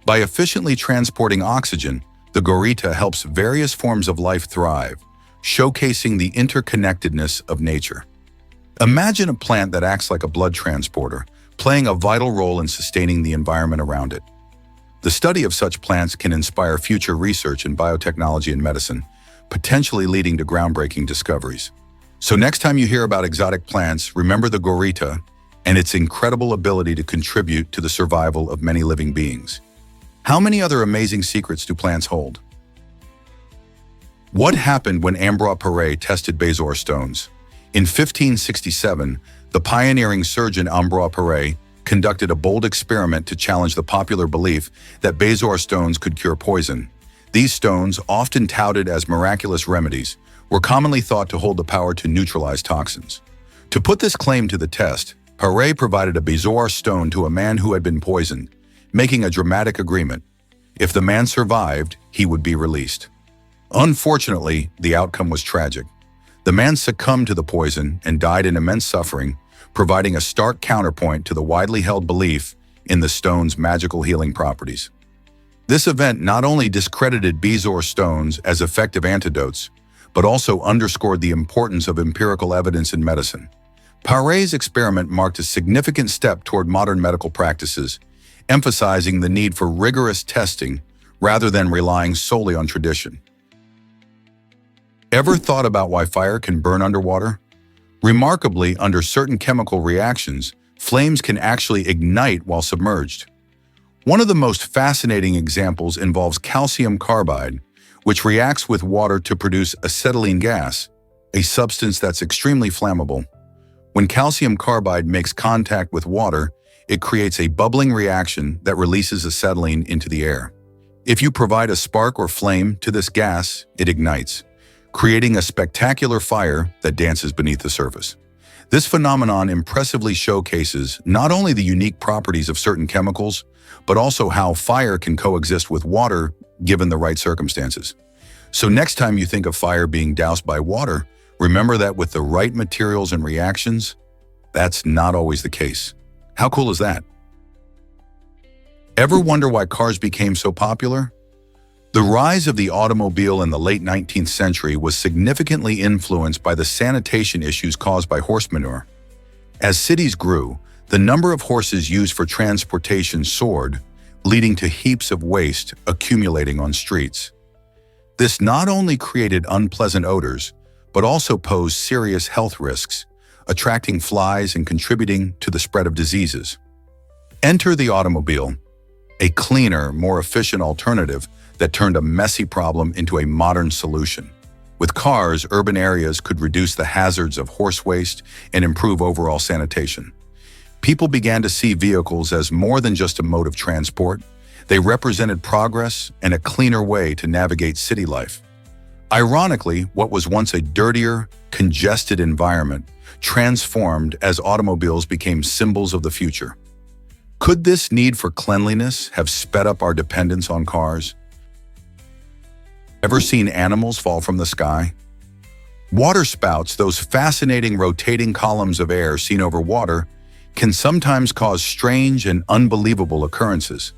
By efficiently transporting oxygen, the gorita helps various forms of life thrive, showcasing the interconnectedness of nature. Imagine a plant that acts like a blood transporter, playing a vital role in sustaining the environment around it. The study of such plants can inspire future research in biotechnology and medicine, potentially leading to groundbreaking discoveries. So next time you hear about exotic plants, remember the gorita and its incredible ability to contribute to the survival of many living beings. How many other amazing secrets do plants hold? What happened when Ambroise Paré tested bezoar stones? In 1567, the pioneering surgeon Ambroise Paré conducted a bold experiment to challenge the popular belief that bezoar stones could cure poison. These stones, often touted as miraculous remedies, were commonly thought to hold the power to neutralize toxins. To put this claim to the test, Paré provided a bezoar stone to a man who had been poisoned, making a dramatic agreement. If the man survived, he would be released. Unfortunately, the outcome was tragic. The man succumbed to the poison and died in immense suffering, providing a stark counterpoint to the widely held belief in the stone's magical healing properties. This event not only discredited bezoar stones as effective antidotes, but also underscored the importance of empirical evidence in medicine. Paré's experiment marked a significant step toward modern medical practices, emphasizing the need for rigorous testing rather than relying solely on tradition. Ever thought about why fire can burn underwater? Remarkably, under certain chemical reactions, flames can actually ignite while submerged. One of the most fascinating examples involves calcium carbide, which reacts with water to produce acetylene gas, a substance that's extremely flammable. When calcium carbide makes contact with water, it creates a bubbling reaction that releases acetylene into the air. If you provide a spark or flame to this gas, it ignites, creating a spectacular fire that dances beneath the surface. This phenomenon impressively showcases not only the unique properties of certain chemicals, but also how fire can coexist with water given the right circumstances. So next time you think of fire being doused by water, remember that with the right materials and reactions, that's not always the case. How cool is that? Ever wonder why cars became so popular? The rise of the automobile in the late 19th century was significantly influenced by the sanitation issues caused by horse manure. As cities grew, the number of horses used for transportation soared, leading to heaps of waste accumulating on streets. This not only created unpleasant odors, but also posed serious health risks, attracting flies and contributing to the spread of diseases. Enter the automobile, a cleaner, more efficient alternative that turned a messy problem into a modern solution. With cars, urban areas could reduce the hazards of horse waste and improve overall sanitation. People began to see vehicles as more than just a mode of transport. They represented progress and a cleaner way to navigate city life. Ironically, what was once a dirtier, congested environment transformed as automobiles became symbols of the future. Could this need for cleanliness have sped up our dependence on cars? Ever seen animals fall from the sky? Water spouts, those fascinating rotating columns of air seen over water, can sometimes cause strange and unbelievable occurrences.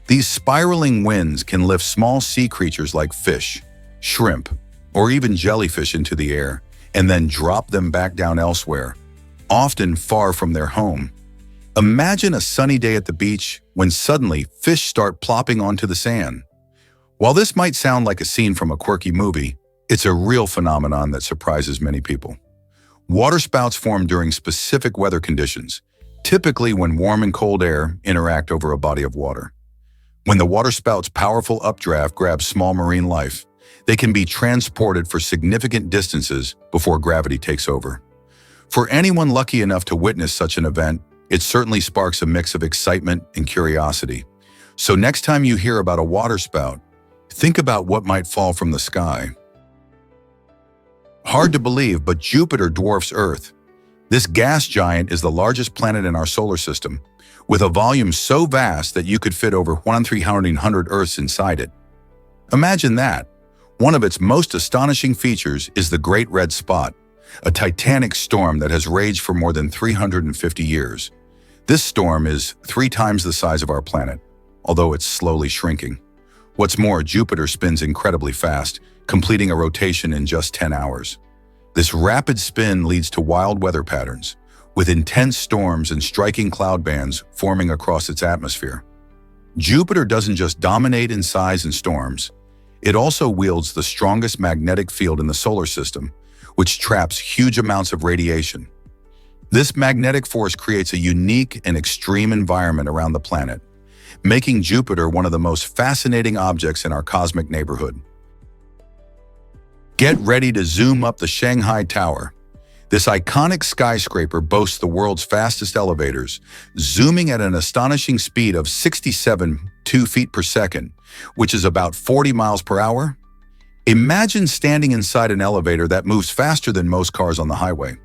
These spiraling winds can lift small sea creatures like fish, shrimp, or even jellyfish into the air, and then drop them back down elsewhere, often far from their home. Imagine a sunny day at the beach when suddenly fish start plopping onto the sand. While this might sound like a scene from a quirky movie, it's a real phenomenon that surprises many people. Waterspouts form during specific weather conditions, typically when warm and cold air interact over a body of water. When the waterspout's powerful updraft grabs small marine life, they can be transported for significant distances before gravity takes over. For anyone lucky enough to witness such an event, it certainly sparks a mix of excitement and curiosity. So next time you hear about a waterspout, think about what might fall from the sky. Hard to believe, but Jupiter dwarfs Earth. This gas giant is the largest planet in our solar system, with a volume so vast that you could fit over 1,300 Earths inside it. Imagine that. One of its most astonishing features is the Great Red Spot, a titanic storm that has raged for more than 350 years. This storm is 3 times the size of our planet, although it's slowly shrinking. What's more, Jupiter spins incredibly fast, completing a rotation in just 10 hours. This rapid spin leads to wild weather patterns, with intense storms and striking cloud bands forming across its atmosphere. Jupiter doesn't just dominate in size and storms, it also wields the strongest magnetic field in the solar system, which traps huge amounts of radiation. This magnetic force creates a unique and extreme environment around the planet, making Jupiter one of the most fascinating objects in our cosmic neighborhood. Get ready to zoom up the Shanghai Tower. This iconic skyscraper boasts the world's fastest elevators, zooming at an astonishing speed of 67.2 feet per second, which is about 40 miles per hour. Imagine standing inside an elevator that moves faster than most cars on the highway.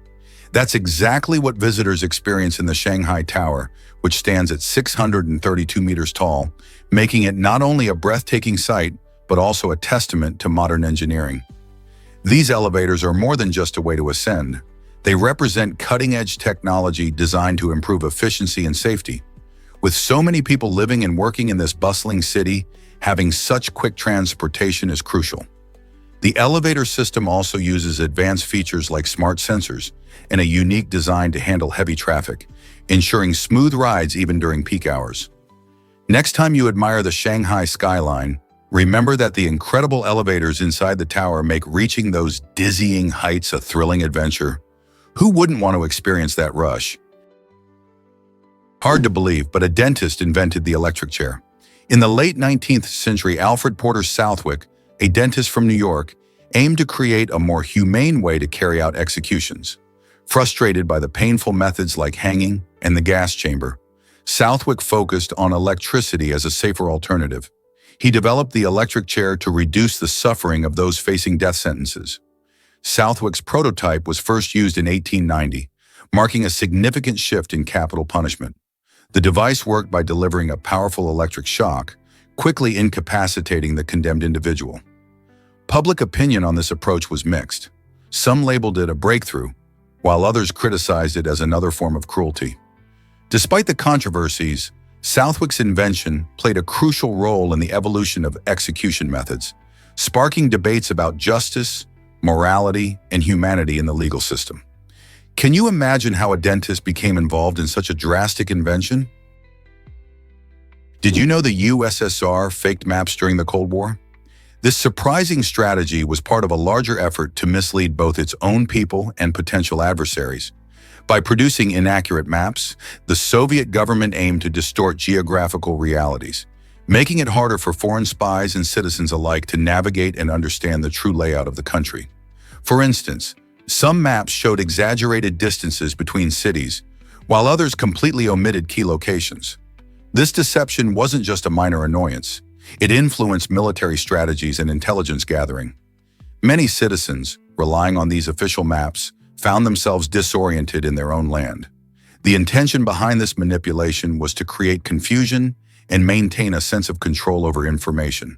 That's exactly what visitors experience in the Shanghai Tower, which stands at 632 meters tall, making it not only a breathtaking sight, but also a testament to modern engineering. These elevators are more than just a way to ascend. They represent cutting-edge technology designed to improve efficiency and safety. With so many people living and working in this bustling city, having such quick transportation is crucial. The elevator system also uses advanced features like smart sensors and a unique design to handle heavy traffic, ensuring smooth rides even during peak hours. Next time you admire the Shanghai skyline, Remember that the incredible elevators inside the tower make reaching those dizzying heights a thrilling adventure? Who wouldn't want to experience that rush? Hard to believe, but a dentist invented the electric chair. In the late 19th century, Alfred Porter Southwick, a dentist from New York, aimed to create a more humane way to carry out executions. Frustrated by the painful methods like hanging and the gas chamber, Southwick focused on electricity as a safer alternative. He developed the electric chair to reduce the suffering of those facing death sentences. Southwick's prototype was first used in 1890, marking a significant shift in capital punishment. The device worked by delivering a powerful electric shock, quickly incapacitating the condemned individual. Public opinion on this approach was mixed. Some labeled it a breakthrough, while others criticized it as another form of cruelty. Despite the controversies, Southwick's invention played a crucial role in the evolution of execution methods, sparking debates about justice, morality, and humanity in the legal system. Can you imagine how a dentist became involved in such a drastic invention? Did you know the USSR faked maps during the Cold War? This surprising strategy was part of a larger effort to mislead both its own people and potential adversaries. By producing inaccurate maps, the Soviet government aimed to distort geographical realities, making it harder for foreign spies and citizens alike to navigate and understand the true layout of the country. For instance, some maps showed exaggerated distances between cities, while others completely omitted key locations. This deception wasn't just a minor annoyance. It influenced military strategies and intelligence gathering. Many citizens, relying on these official maps, found themselves disoriented in their own land. The intention behind this manipulation was to create confusion and maintain a sense of control over information.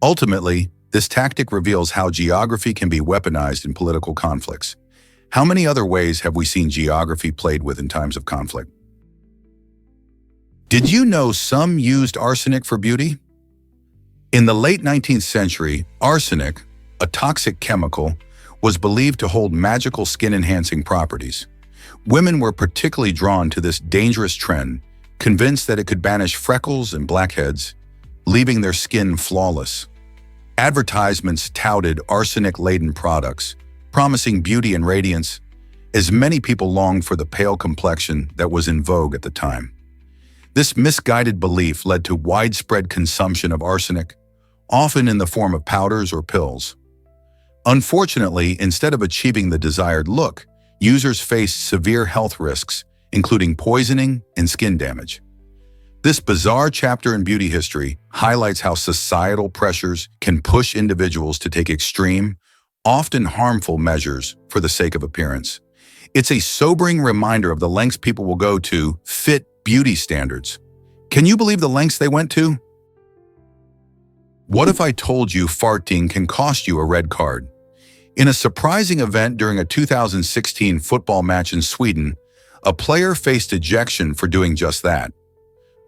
Ultimately, this tactic reveals how geography can be weaponized in political conflicts. How many other ways have we seen geography played with in times of conflict? Did you know some used arsenic for beauty? In the late 19th century, arsenic, a toxic chemical, was believed to hold magical skin-enhancing properties. Women were particularly drawn to this dangerous trend, convinced that it could banish freckles and blackheads, leaving their skin flawless. Advertisements touted arsenic-laden products, promising beauty and radiance, as many people longed for the pale complexion that was in vogue at the time. This misguided belief led to widespread consumption of arsenic, often in the form of powders or pills. Unfortunately, instead of achieving the desired look, users faced severe health risks, including poisoning and skin damage. This bizarre chapter in beauty history highlights how societal pressures can push individuals to take extreme, often harmful measures for the sake of appearance. It's a sobering reminder of the lengths people will go to fit beauty standards. Can you believe the lengths they went to? What if I told you farting can cost you a red card? In a surprising event during a 2016 football match in Sweden, a player faced ejection for doing just that.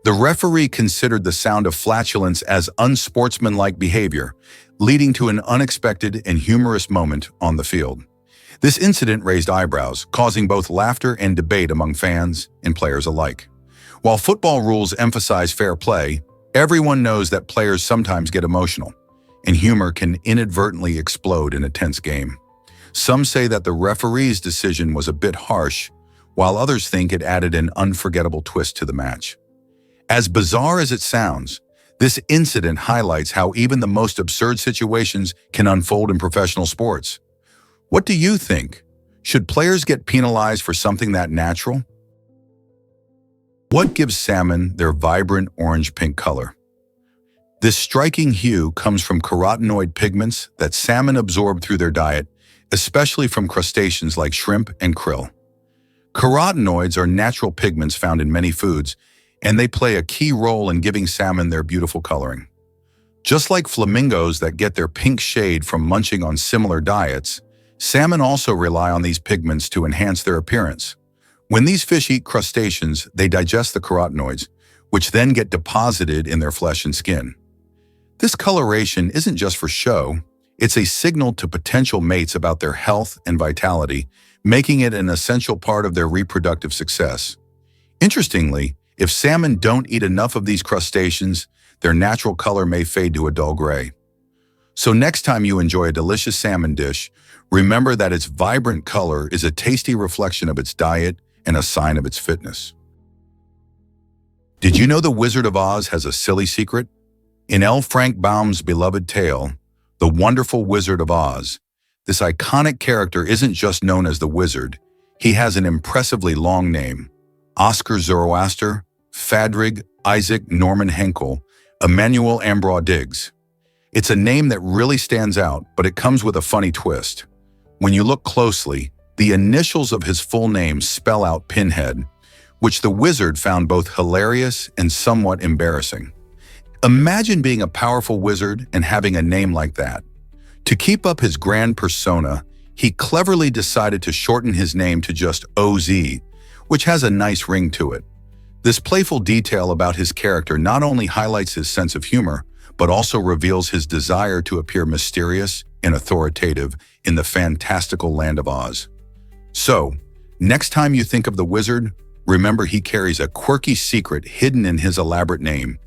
The referee considered the sound of flatulence as unsportsmanlike behavior, leading to an unexpected and humorous moment on the field. This incident raised eyebrows, causing both laughter and debate among fans and players alike. While football rules emphasize fair play, everyone knows that players sometimes get emotional, and humor can inadvertently explode in a tense game. Some say that the referee's decision was a bit harsh, while others think it added an unforgettable twist to the match. As bizarre as it sounds, this incident highlights how even the most absurd situations can unfold in professional sports. What do you think? Should players get penalized for something that natural? What gives salmon their vibrant orange-pink color? This striking hue comes from carotenoid pigments that salmon absorb through their diet, especially from crustaceans like shrimp and krill. Carotenoids are natural pigments found in many foods, and they play a key role in giving salmon their beautiful coloring. Just like flamingos that get their pink shade from munching on similar diets, salmon also rely on these pigments to enhance their appearance. When these fish eat crustaceans, they digest the carotenoids, which then get deposited in their flesh and skin. This coloration isn't just for show, it's a signal to potential mates about their health and vitality, making it an essential part of their reproductive success. Interestingly, if salmon don't eat enough of these crustaceans, their natural color may fade to a dull gray. So next time you enjoy a delicious salmon dish, remember that its vibrant color is a tasty reflection of its diet and a sign of its fitness. Did you know the Wizard of Oz has a silly secret? In L. Frank Baum's beloved tale, The Wonderful Wizard of Oz, this iconic character isn't just known as the Wizard. He has an impressively long name: Oscar Zoroaster, Fadrig, Isaac Norman Henkel, Emmanuel Ambroise Diggs. It's a name that really stands out, but it comes with a funny twist. When you look closely, the initials of his full name spell out Pinhead, which the wizard found both hilarious and somewhat embarrassing. Imagine being a powerful wizard and having a name like that. To keep up his grand persona, he cleverly decided to shorten his name to just OZ, which has a nice ring to it. This playful detail about his character not only highlights his sense of humor, but also reveals his desire to appear mysterious and authoritative in the fantastical land of Oz. So, next time you think of the wizard, remember he carries a quirky secret hidden in his elaborate name.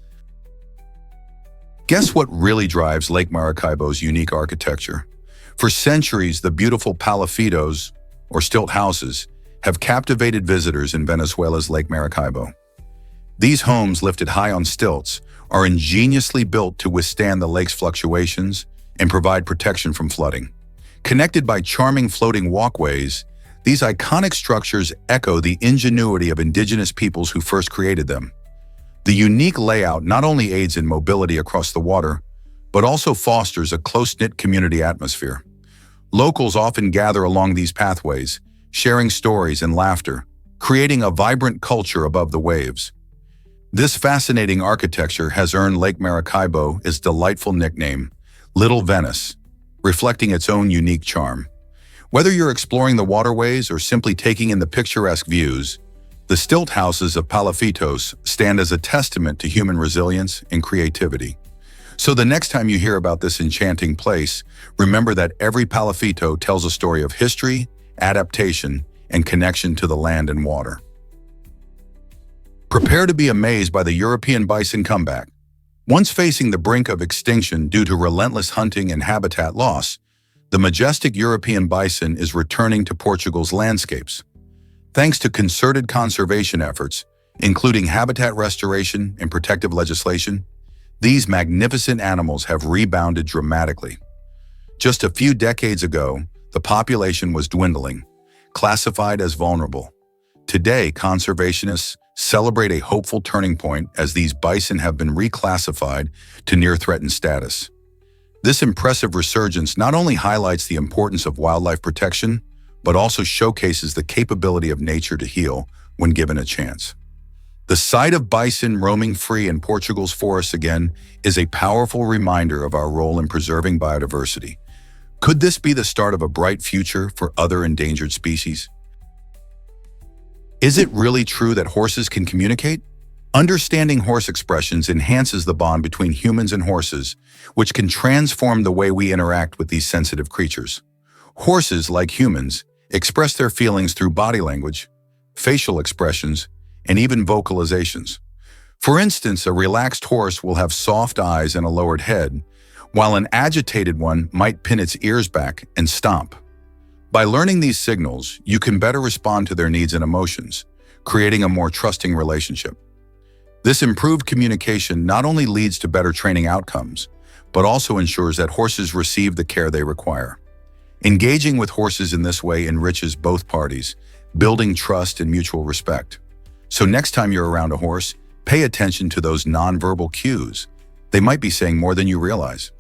Guess what really drives Lake Maracaibo's unique architecture? For centuries, the beautiful palafitos, or stilt houses, have captivated visitors in Venezuela's Lake Maracaibo. These homes, lifted high on stilts, are ingeniously built to withstand the lake's fluctuations and provide protection from flooding. Connected by charming floating walkways, these iconic structures echo the ingenuity of indigenous peoples who first created them. The unique layout not only aids in mobility across the water, but also fosters a close-knit community atmosphere. Locals often gather along these pathways, sharing stories and laughter, creating a vibrant culture above the waves. This fascinating architecture has earned Lake Maracaibo its delightful nickname, Little Venice, reflecting its own unique charm. Whether you're exploring the waterways or simply taking in the picturesque views, the stilt houses of Palafitos stand as a testament to human resilience and creativity. So the next time you hear about this enchanting place, remember that every palafito tells a story of history, adaptation, and connection to the land and water. Prepare to be amazed by the European bison comeback. Once facing the brink of extinction due to relentless hunting and habitat loss, the majestic European bison is returning to Portugal's landscapes. Thanks to concerted conservation efforts, including habitat restoration and protective legislation, these magnificent animals have rebounded dramatically. Just a few decades ago, the population was dwindling, classified as vulnerable. Today, conservationists celebrate a hopeful turning point as these bison have been reclassified to near-threatened status. This impressive resurgence not only highlights the importance of wildlife protection, but also showcases the capability of nature to heal when given a chance. The sight of bison roaming free in Portugal's forests again is a powerful reminder of our role in preserving biodiversity. Could this be the start of a bright future for other endangered species? Is it really true that horses can communicate? Understanding horse expressions enhances the bond between humans and horses, which can transform the way we interact with these sensitive creatures. Horses, like humans, express their feelings through body language, facial expressions, and even vocalizations. For instance, a relaxed horse will have soft eyes and a lowered head, while an agitated one might pin its ears back and stomp. By learning these signals, you can better respond to their needs and emotions, creating a more trusting relationship. This improved communication not only leads to better training outcomes, but also ensures that horses receive the care they require. Engaging with horses in this way enriches both parties, building trust and mutual respect. So next time you're around a horse, pay attention to those nonverbal cues. They might be saying more than you realize.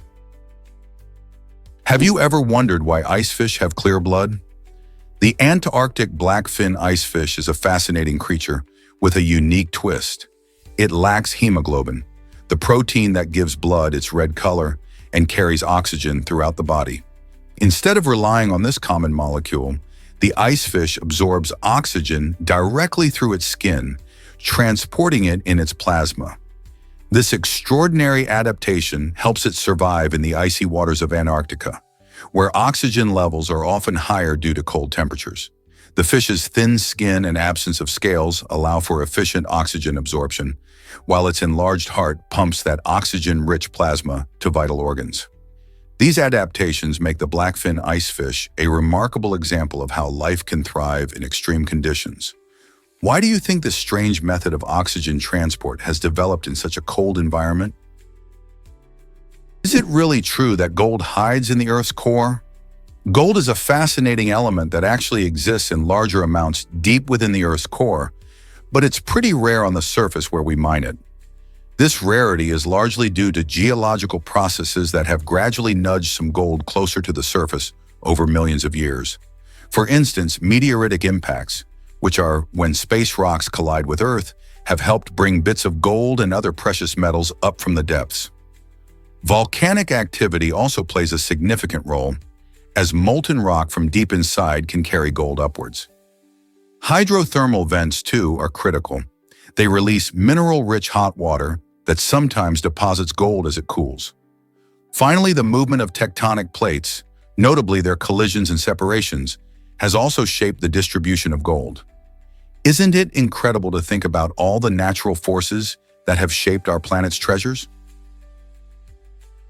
Have you ever wondered why icefish have clear blood? The Antarctic blackfin icefish is a fascinating creature with a unique twist. It lacks hemoglobin, the protein that gives blood its red color and carries oxygen throughout the body. Instead of relying on this common molecule, the icefish absorbs oxygen directly through its skin, transporting it in its plasma. This extraordinary adaptation helps it survive in the icy waters of Antarctica, where oxygen levels are often higher due to cold temperatures. The fish's thin skin and absence of scales allow for efficient oxygen absorption, while its enlarged heart pumps that oxygen-rich plasma to vital organs. These adaptations make the blackfin icefish a remarkable example of how life can thrive in extreme conditions. Why do you think this strange method of oxygen transport has developed in such a cold environment? Is it really true that gold hides in the Earth's core? Gold is a fascinating element that actually exists in larger amounts deep within the Earth's core, but it's pretty rare on the surface where we mine it. This rarity is largely due to geological processes that have gradually nudged some gold closer to the surface over millions of years. For instance, meteoritic impacts, which are when space rocks collide with Earth, have helped bring bits of gold and other precious metals up from the depths. Volcanic activity also plays a significant role, as molten rock from deep inside can carry gold upwards. Hydrothermal vents, too, are critical. They release mineral-rich hot water that sometimes deposits gold as it cools. Finally, the movement of tectonic plates, notably their collisions and separations, has also shaped the distribution of gold. Isn't it incredible to think about all the natural forces that have shaped our planet's treasures?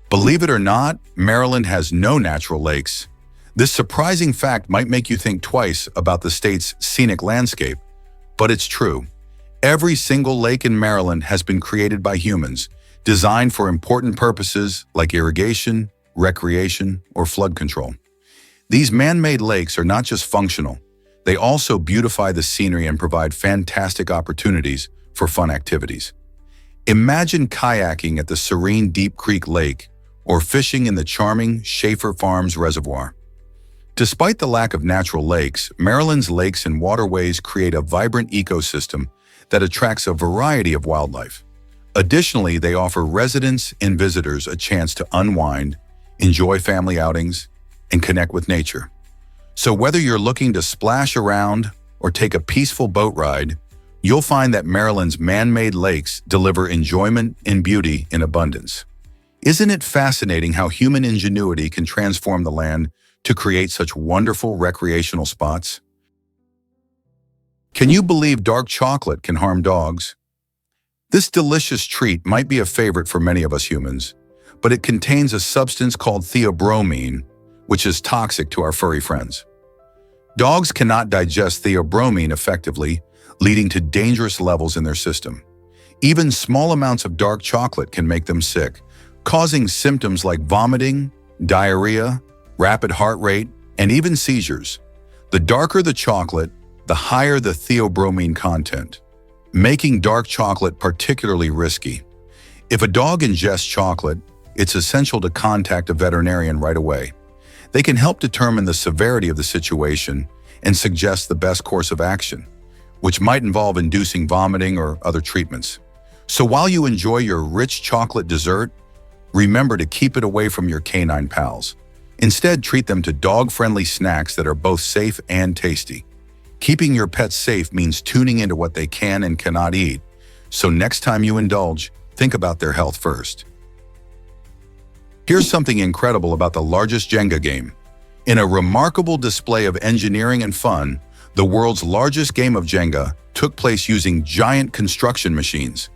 Believe it or not, Maryland has no natural lakes. This surprising fact might make you think twice about the state's scenic landscape, but it's true. Every single lake in Maryland has been created by humans, designed for important purposes like irrigation, recreation, or flood control. These man-made lakes are not just functional, they also beautify the scenery and provide fantastic opportunities for fun activities. Imagine kayaking at the serene Deep Creek Lake or fishing in the charming Schaefer Farms Reservoir. Despite the lack of natural lakes, Maryland's lakes and waterways create a vibrant ecosystem that attracts a variety of wildlife. Additionally, they offer residents and visitors a chance to unwind, enjoy family outings, and connect with nature. So whether you're looking to splash around or take a peaceful boat ride, you'll find that Maryland's man-made lakes deliver enjoyment and beauty in abundance. Isn't it fascinating how human ingenuity can transform the land to create such wonderful recreational spots? Can you believe dark chocolate can harm dogs? This delicious treat might be a favorite for many of us humans, but it contains a substance called theobromine, which is toxic to our furry friends. Dogs cannot digest theobromine effectively, leading to dangerous levels in their system. Even small amounts of dark chocolate can make them sick, causing symptoms like vomiting, diarrhea, rapid heart rate, and even seizures. The darker the chocolate, the higher the theobromine content, making dark chocolate particularly risky. If a dog ingests chocolate, it's essential to contact a veterinarian right away. They can help determine the severity of the situation and suggest the best course of action, which might involve inducing vomiting or other treatments. So while you enjoy your rich chocolate dessert, remember to keep it away from your canine pals. Instead, treat them to dog-friendly snacks that are both safe and tasty. Keeping your pets safe means tuning into what they can and cannot eat, so next time you indulge, think about their health first. Here's something incredible about the largest Jenga game. In a remarkable display of engineering and fun, the world's largest game of Jenga took place using giant construction machines.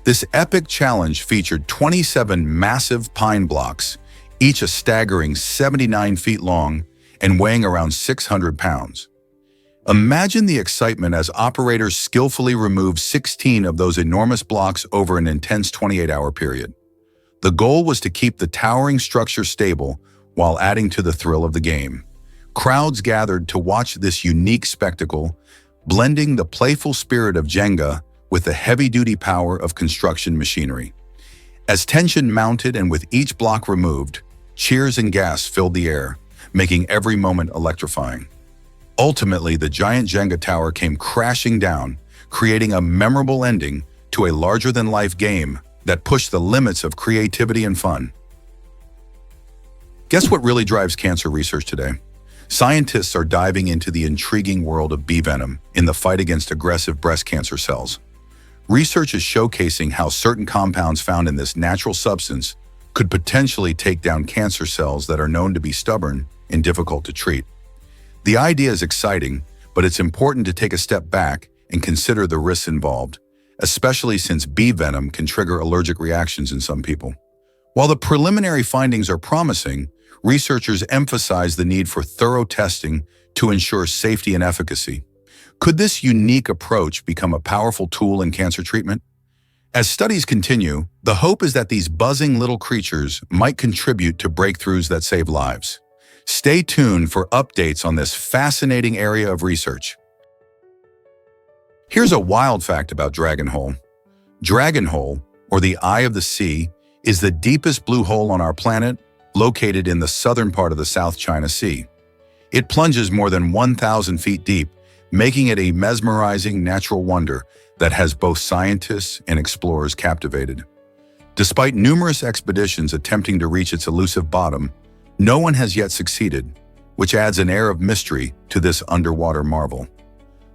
This epic challenge featured 27 massive pine blocks, each a staggering 79 feet long and weighing around 600 pounds. Imagine the excitement as operators skillfully removed 16 of those enormous blocks over an intense 28-hour period. The goal was to keep the towering structure stable while adding to the thrill of the game. Crowds gathered to watch this unique spectacle, blending the playful spirit of Jenga with the heavy-duty power of construction machinery. As tension mounted and with each block removed, cheers and gas filled the air, making every moment electrifying. Ultimately, the giant Jenga tower came crashing down, creating a memorable ending to a larger-than-life game that pushed the limits of creativity and fun. Guess what really drives cancer research today? Scientists are diving into the intriguing world of bee venom in the fight against aggressive breast cancer cells. Research is showcasing how certain compounds found in this natural substance could potentially take down cancer cells that are known to be stubborn and difficult to treat. The idea is exciting, but it's important to take a step back and consider the risks involved, especially since bee venom can trigger allergic reactions in some people. While the preliminary findings are promising, researchers emphasize the need for thorough testing to ensure safety and efficacy. Could this unique approach become a powerful tool in cancer treatment? As studies continue, the hope is that these buzzing little creatures might contribute to breakthroughs that save lives. Stay tuned for updates on this fascinating area of research. Here's a wild fact about Dragon Hole. Dragon Hole, or the Eye of the Sea, is the deepest blue hole on our planet, located in the southern part of the South China Sea. It plunges more than 1,000 feet deep, making it a mesmerizing natural wonder that has both scientists and explorers captivated. Despite numerous expeditions attempting to reach its elusive bottom, no one has yet succeeded, which adds an air of mystery to this underwater marvel.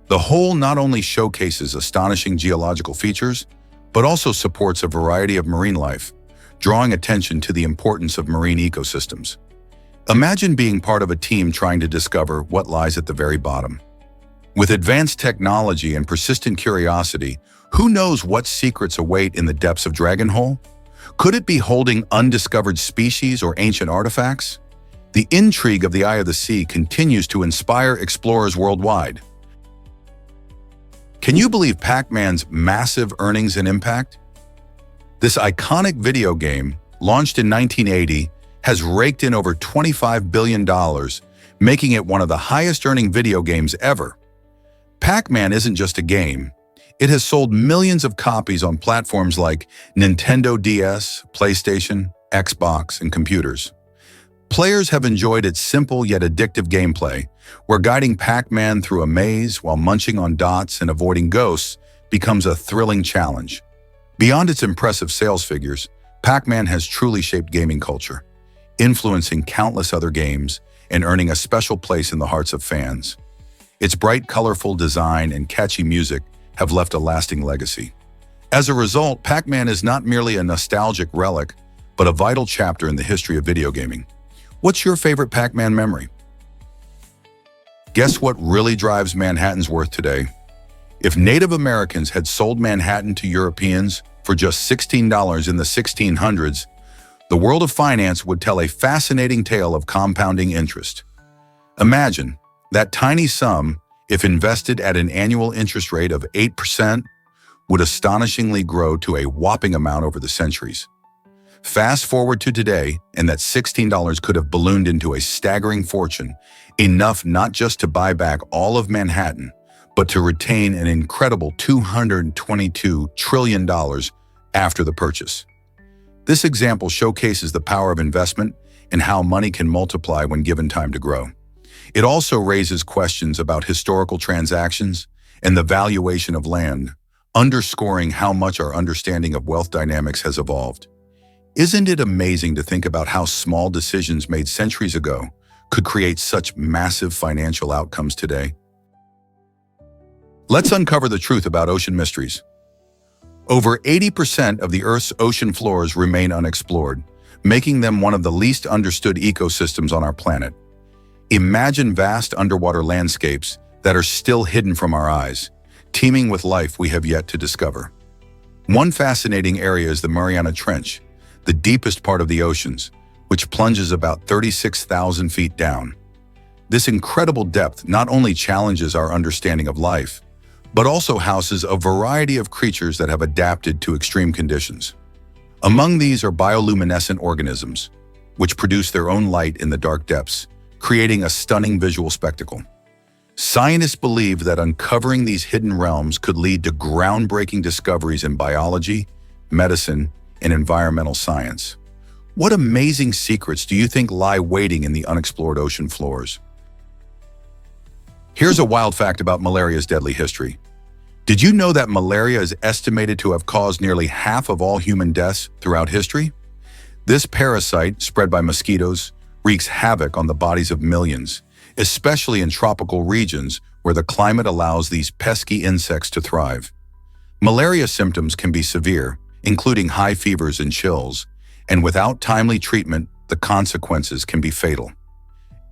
The hole not only showcases astonishing geological features, but also supports a variety of marine life, drawing attention to the importance of marine ecosystems. Imagine being part of a team trying to discover what lies at the very bottom. With advanced technology and persistent curiosity, who knows what secrets await in the depths of Dragon Hole? Could it be holding undiscovered species or ancient artifacts? The intrigue of the Eye of the Sea continues to inspire explorers worldwide. Can you believe Pac-Man's massive earnings and impact? This iconic video game, launched in 1980, has raked in over $25 billion, making it one of the highest-earning video games ever. Pac-Man isn't just a game. It has sold millions of copies on platforms like Nintendo DS, PlayStation, Xbox, and computers. Players have enjoyed its simple yet addictive gameplay, where guiding Pac-Man through a maze while munching on dots and avoiding ghosts becomes a thrilling challenge. Beyond its impressive sales figures, Pac-Man has truly shaped gaming culture, influencing countless other games and earning a special place in the hearts of fans. Its bright, colorful design and catchy music have left a lasting legacy. As a result, Pac-Man is not merely a nostalgic relic, but a vital chapter in the history of video gaming. What's your favorite Pac-Man memory? Guess what really drives Manhattan's worth today? If Native Americans had sold Manhattan to Europeans for just $16 in the 1600s, the world of finance would tell a fascinating tale of compounding interest. Imagine that tiny sum, if invested at an annual interest rate of 8%, would astonishingly grow to a whopping amount over the centuries. Fast forward to today, and that $16 could have ballooned into a staggering fortune, enough not just to buy back all of Manhattan, but to retain an incredible $222 trillion after the purchase. This example showcases the power of investment and how money can multiply when given time to grow. It also raises questions about historical transactions and the valuation of land, underscoring how much our understanding of wealth dynamics has evolved. Isn't it amazing to think about how small decisions made centuries ago could create such massive financial outcomes today? Let's uncover the truth about ocean mysteries. Over 80% of the Earth's ocean floors remain unexplored, making them one of the least understood ecosystems on our planet. Imagine vast underwater landscapes that are still hidden from our eyes, teeming with life we have yet to discover. One fascinating area is the Mariana Trench, the deepest part of the oceans, which plunges about 36,000 feet down. This incredible depth not only challenges our understanding of life, but also houses a variety of creatures that have adapted to extreme conditions. Among these are bioluminescent organisms, which produce their own light in the dark depths, creating a stunning visual spectacle. Scientists believe that uncovering these hidden realms could lead to groundbreaking discoveries in biology, medicine, and environmental science. What amazing secrets do you think lie waiting in the unexplored ocean floors? Here's a wild fact about malaria's deadly history. Did you know that malaria is estimated to have caused nearly half of all human deaths throughout history? This parasite, spread by mosquitoes, wreaks havoc on the bodies of millions, especially in tropical regions where the climate allows these pesky insects to thrive. Malaria symptoms can be severe, including high fevers and chills, and without timely treatment, the consequences can be fatal.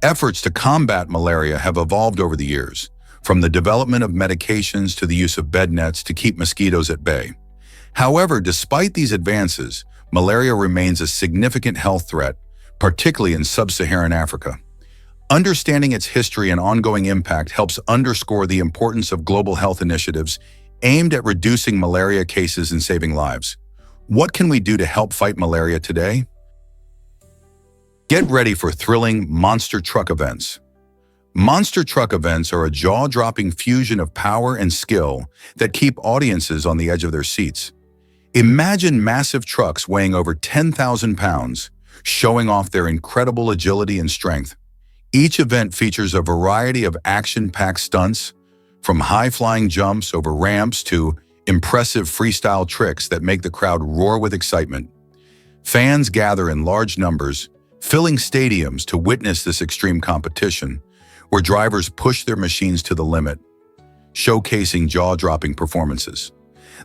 Efforts to combat malaria have evolved over the years, from the development of medications to the use of bed nets to keep mosquitoes at bay. However, despite these advances, malaria remains a significant health threat, particularly in sub-Saharan Africa. Understanding its history and ongoing impact helps underscore the importance of global health initiatives aimed at reducing malaria cases and saving lives. What can we do to help fight malaria today? Get ready for thrilling monster truck events. Monster truck events are a jaw-dropping fusion of power and skill that keep audiences on the edge of their seats. Imagine massive trucks weighing over 10,000 pounds, showing off their incredible agility and strength. Each event features a variety of action-packed stunts, from high-flying jumps over ramps to impressive freestyle tricks that make the crowd roar with excitement. Fans gather in large numbers, filling stadiums to witness this extreme competition, where drivers push their machines to the limit, showcasing jaw-dropping performances.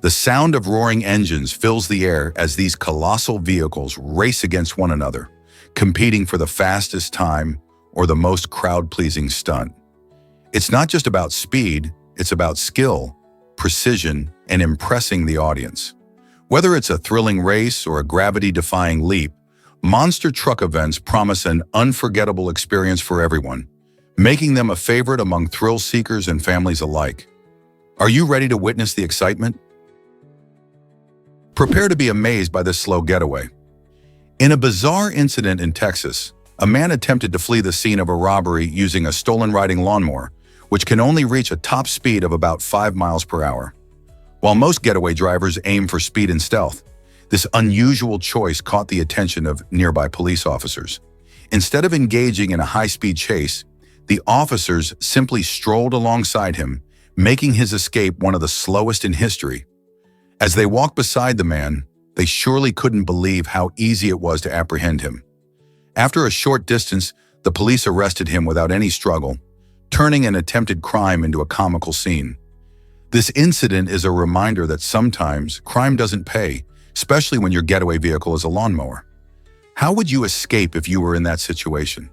The sound of roaring engines fills the air as these colossal vehicles race against one another, competing for the fastest time or the most crowd-pleasing stunt. It's not just about speed, it's about skill, precision, and impressing the audience. Whether it's a thrilling race or a gravity-defying leap, monster truck events promise an unforgettable experience for everyone, making them a favorite among thrill seekers and families alike. Are you ready to witness the excitement? Prepare to be amazed by this slow getaway. In a bizarre incident in Texas, a man attempted to flee the scene of a robbery using a stolen riding lawnmower, which can only reach a top speed of about 5 miles per hour. While most getaway drivers aim for speed and stealth, this unusual choice caught the attention of nearby police officers. Instead of engaging in a high-speed chase, the officers simply strolled alongside him, making his escape one of the slowest in history. As they walked beside the man, they surely couldn't believe how easy it was to apprehend him. After a short distance, the police arrested him without any struggle, turning an attempted crime into a comical scene. This incident is a reminder that sometimes crime doesn't pay, especially when your getaway vehicle is a lawnmower. How would you escape if you were in that situation?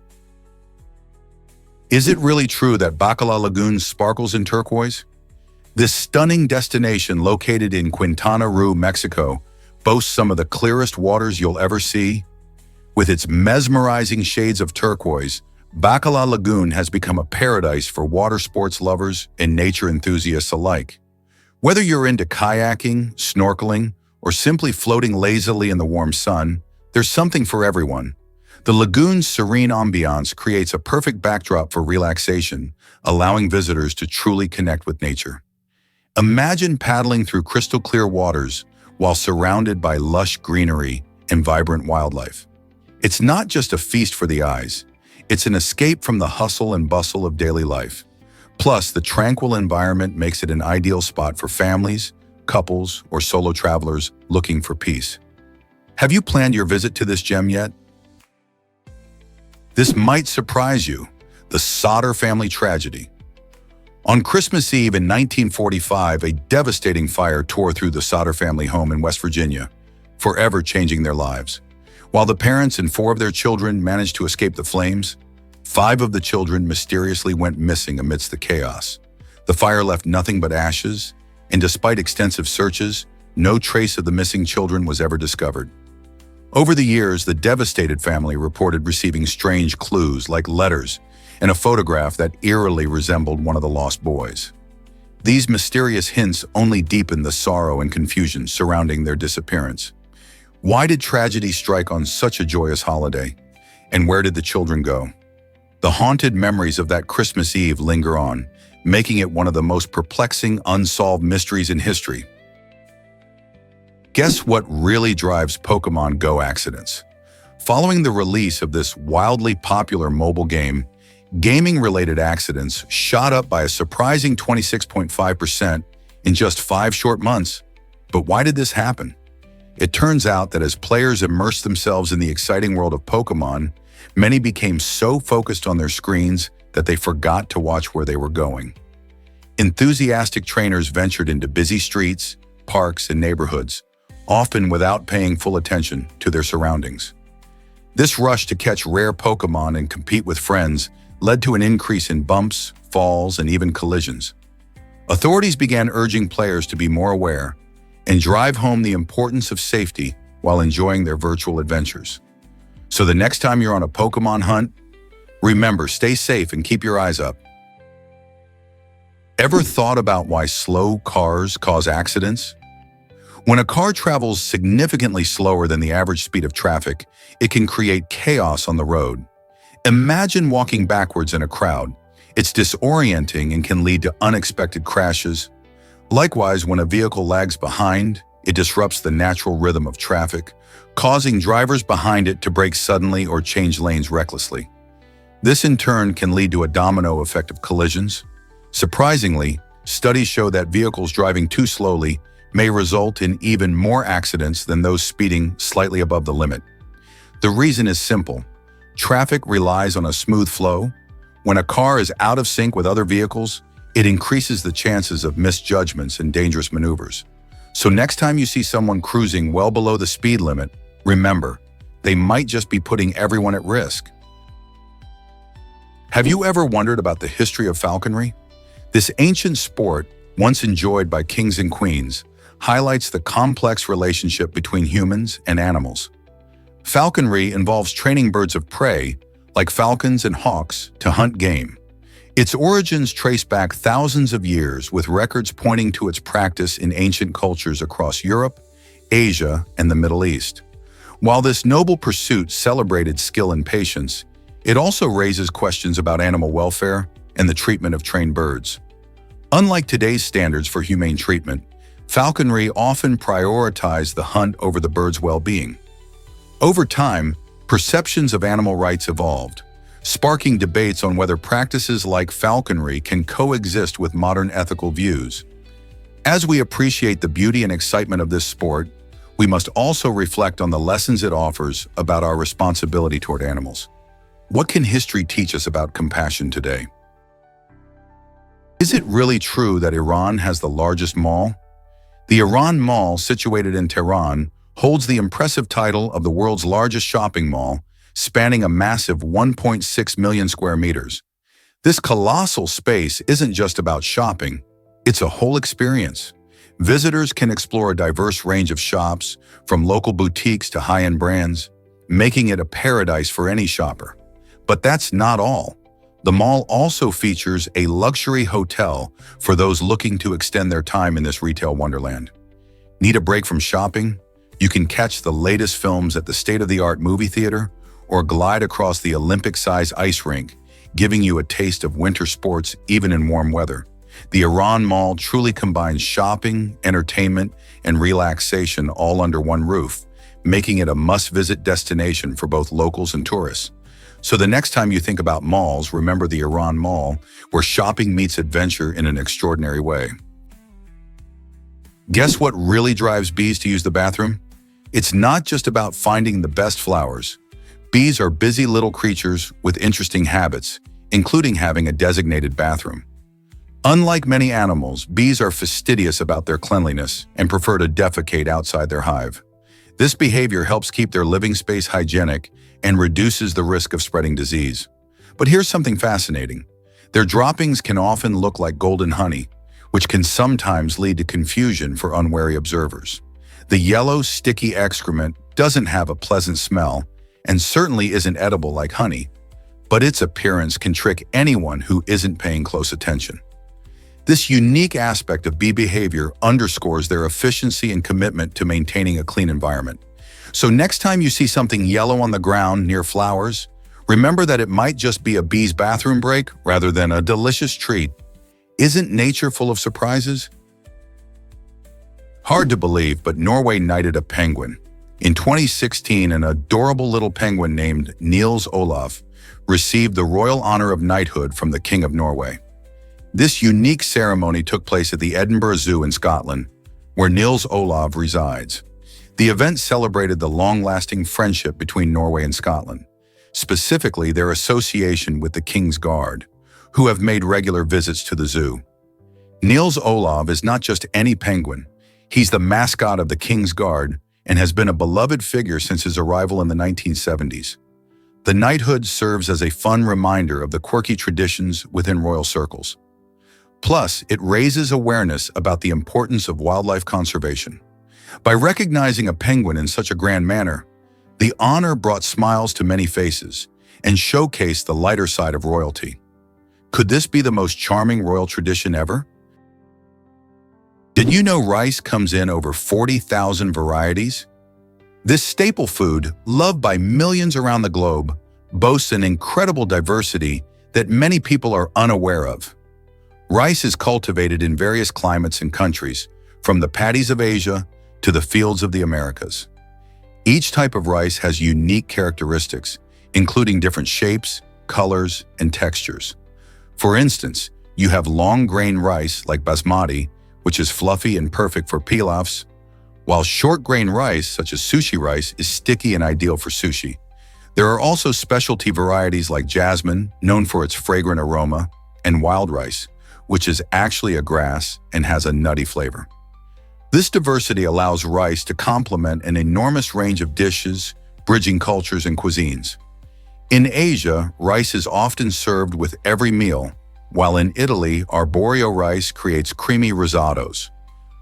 Is it really true that Bacala Lagoon sparkles in turquoise? This stunning destination located in Quintana Roo, Mexico, boasts some of the clearest waters you'll ever see. With its mesmerizing shades of turquoise, Bacala Lagoon has become a paradise for water sports lovers and nature enthusiasts alike. Whether you're into kayaking, snorkeling, or simply floating lazily in the warm sun, there's something for everyone. The lagoon's serene ambiance creates a perfect backdrop for relaxation, allowing visitors to truly connect with nature. Imagine paddling through crystal-clear waters while surrounded by lush greenery and vibrant wildlife. It's not just a feast for the eyes, it's an escape from the hustle and bustle of daily life. Plus, the tranquil environment makes it an ideal spot for families, couples, or solo travelers looking for peace. Have you planned your visit to this gem yet? This might surprise you, the Sodder family tragedy. On Christmas Eve in 1945, a devastating fire tore through the Sodder family home in West Virginia, forever changing their lives. While the parents and 4 of their children managed to escape the flames, 5 of the children mysteriously went missing amidst the chaos. The fire left nothing but ashes, and despite extensive searches, no trace of the missing children was ever discovered. Over the years, the devastated family reported receiving strange clues like letters and a photograph that eerily resembled one of the lost boys. These mysterious hints only deepened the sorrow and confusion surrounding their disappearance. Why did tragedy strike on such a joyous holiday? And where did the children go? The haunted memories of that Christmas Eve linger on, making it one of the most perplexing unsolved mysteries in history. Guess what really drives Pokémon Go accidents? Following the release of this wildly popular mobile game, gaming-related accidents shot up by a surprising 26.5% in just 5 short months. But why did this happen? It turns out that as players immersed themselves in the exciting world of Pokémon, many became so focused on their screens that they forgot to watch where they were going. Enthusiastic trainers ventured into busy streets, parks, and neighborhoods, often without paying full attention to their surroundings. This rush to catch rare Pokémon and compete with friends led to an increase in bumps, falls, and even collisions. Authorities began urging players to be more aware and drive home the importance of safety while enjoying their virtual adventures. So the next time you're on a Pokemon hunt, remember, stay safe and keep your eyes up. Ever thought about why slow cars cause accidents? When a car travels significantly slower than the average speed of traffic, it can create chaos on the road. Imagine walking backwards in a crowd. It's disorienting and can lead to unexpected crashes. Likewise, when a vehicle lags behind, it disrupts the natural rhythm of traffic, causing drivers behind it to brake suddenly or change lanes recklessly. This in turn can lead to a domino effect of collisions. Surprisingly, studies show that vehicles driving too slowly may result in even more accidents than those speeding slightly above the limit. The reason is simple. Traffic relies on a smooth flow. When a car is out of sync with other vehicles, it increases the chances of misjudgments and dangerous maneuvers. So next time you see someone cruising well below the speed limit, remember, they might just be putting everyone at risk. Have you ever wondered about the history of falconry? This ancient sport, once enjoyed by kings and queens, highlights the complex relationship between humans and animals. Falconry involves training birds of prey, like falcons and hawks, to hunt game. Its origins trace back thousands of years, with records pointing to its practice in ancient cultures across Europe, Asia, and the Middle East. While this noble pursuit celebrated skill and patience, it also raises questions about animal welfare and the treatment of trained birds. Unlike today's standards for humane treatment, falconry often prioritized the hunt over the bird's well-being. Over time, perceptions of animal rights evolved, sparking debates on whether practices like falconry can coexist with modern ethical views. As we appreciate the beauty and excitement of this sport, we must also reflect on the lessons it offers about our responsibility toward animals. What can history teach us about compassion today? Is it really true that Iran has the largest mall? The Iran Mall, situated in Tehran, holds the impressive title of the world's largest shopping mall, spanning a massive 1.6 million square meters. This colossal space isn't just about shopping, it's a whole experience. Visitors can explore a diverse range of shops, from local boutiques to high-end brands, making it a paradise for any shopper. But that's not all. The mall also features a luxury hotel for those looking to extend their time in this retail wonderland. Need a break from shopping? You can catch the latest films at the state-of-the-art movie theater or glide across the Olympic-sized ice rink, giving you a taste of winter sports even in warm weather. The Iran Mall truly combines shopping, entertainment, and relaxation all under one roof, making it a must-visit destination for both locals and tourists. So the next time you think about malls, remember the Iran Mall, where shopping meets adventure in an extraordinary way. Guess what really drives bees to use the bathroom? It's not just about finding the best flowers. Bees are busy little creatures with interesting habits, including having a designated bathroom. Unlike many animals, bees are fastidious about their cleanliness and prefer to defecate outside their hive. This behavior helps keep their living space hygienic and reduces the risk of spreading disease. But here's something fascinating. Their droppings can often look like golden honey, which can sometimes lead to confusion for unwary observers. The yellow, sticky excrement doesn't have a pleasant smell and certainly isn't edible like honey, but its appearance can trick anyone who isn't paying close attention. This unique aspect of bee behavior underscores their efficiency and commitment to maintaining a clean environment. So next time you see something yellow on the ground near flowers, remember that it might just be a bee's bathroom break rather than a delicious treat. Isn't nature full of surprises? Hard to believe, but Norway knighted a penguin. In 2016, an adorable little penguin named Niels Olaf received the royal honor of knighthood from the King of Norway. This unique ceremony took place at the Edinburgh Zoo in Scotland, where Niels Olav resides. The event celebrated the long-lasting friendship between Norway and Scotland, specifically their association with the King's Guard, who have made regular visits to the zoo. Niels Olav is not just any penguin. He's the mascot of the King's Guard and has been a beloved figure since his arrival in the 1970s. The knighthood serves as a fun reminder of the quirky traditions within royal circles. Plus, it raises awareness about the importance of wildlife conservation. By recognizing a penguin in such a grand manner, the honor brought smiles to many faces and showcased the lighter side of royalty. Could this be the most charming royal tradition ever? Did you know rice comes in over 40,000 varieties? This staple food, loved by millions around the globe, boasts an incredible diversity that many people are unaware of. Rice is cultivated in various climates and countries, from the paddies of Asia to the fields of the Americas. Each type of rice has unique characteristics, including different shapes, colors, and textures. For instance, you have long-grain rice like basmati, which is fluffy and perfect for pilafs, while short-grain rice, such as sushi rice, is sticky and ideal for sushi. There are also specialty varieties like jasmine, known for its fragrant aroma, and wild rice, which is actually a grass and has a nutty flavor. This diversity allows rice to complement an enormous range of dishes, bridging cultures and cuisines. In Asia, rice is often served with every meal, while in Italy, arborio rice creates creamy risottos.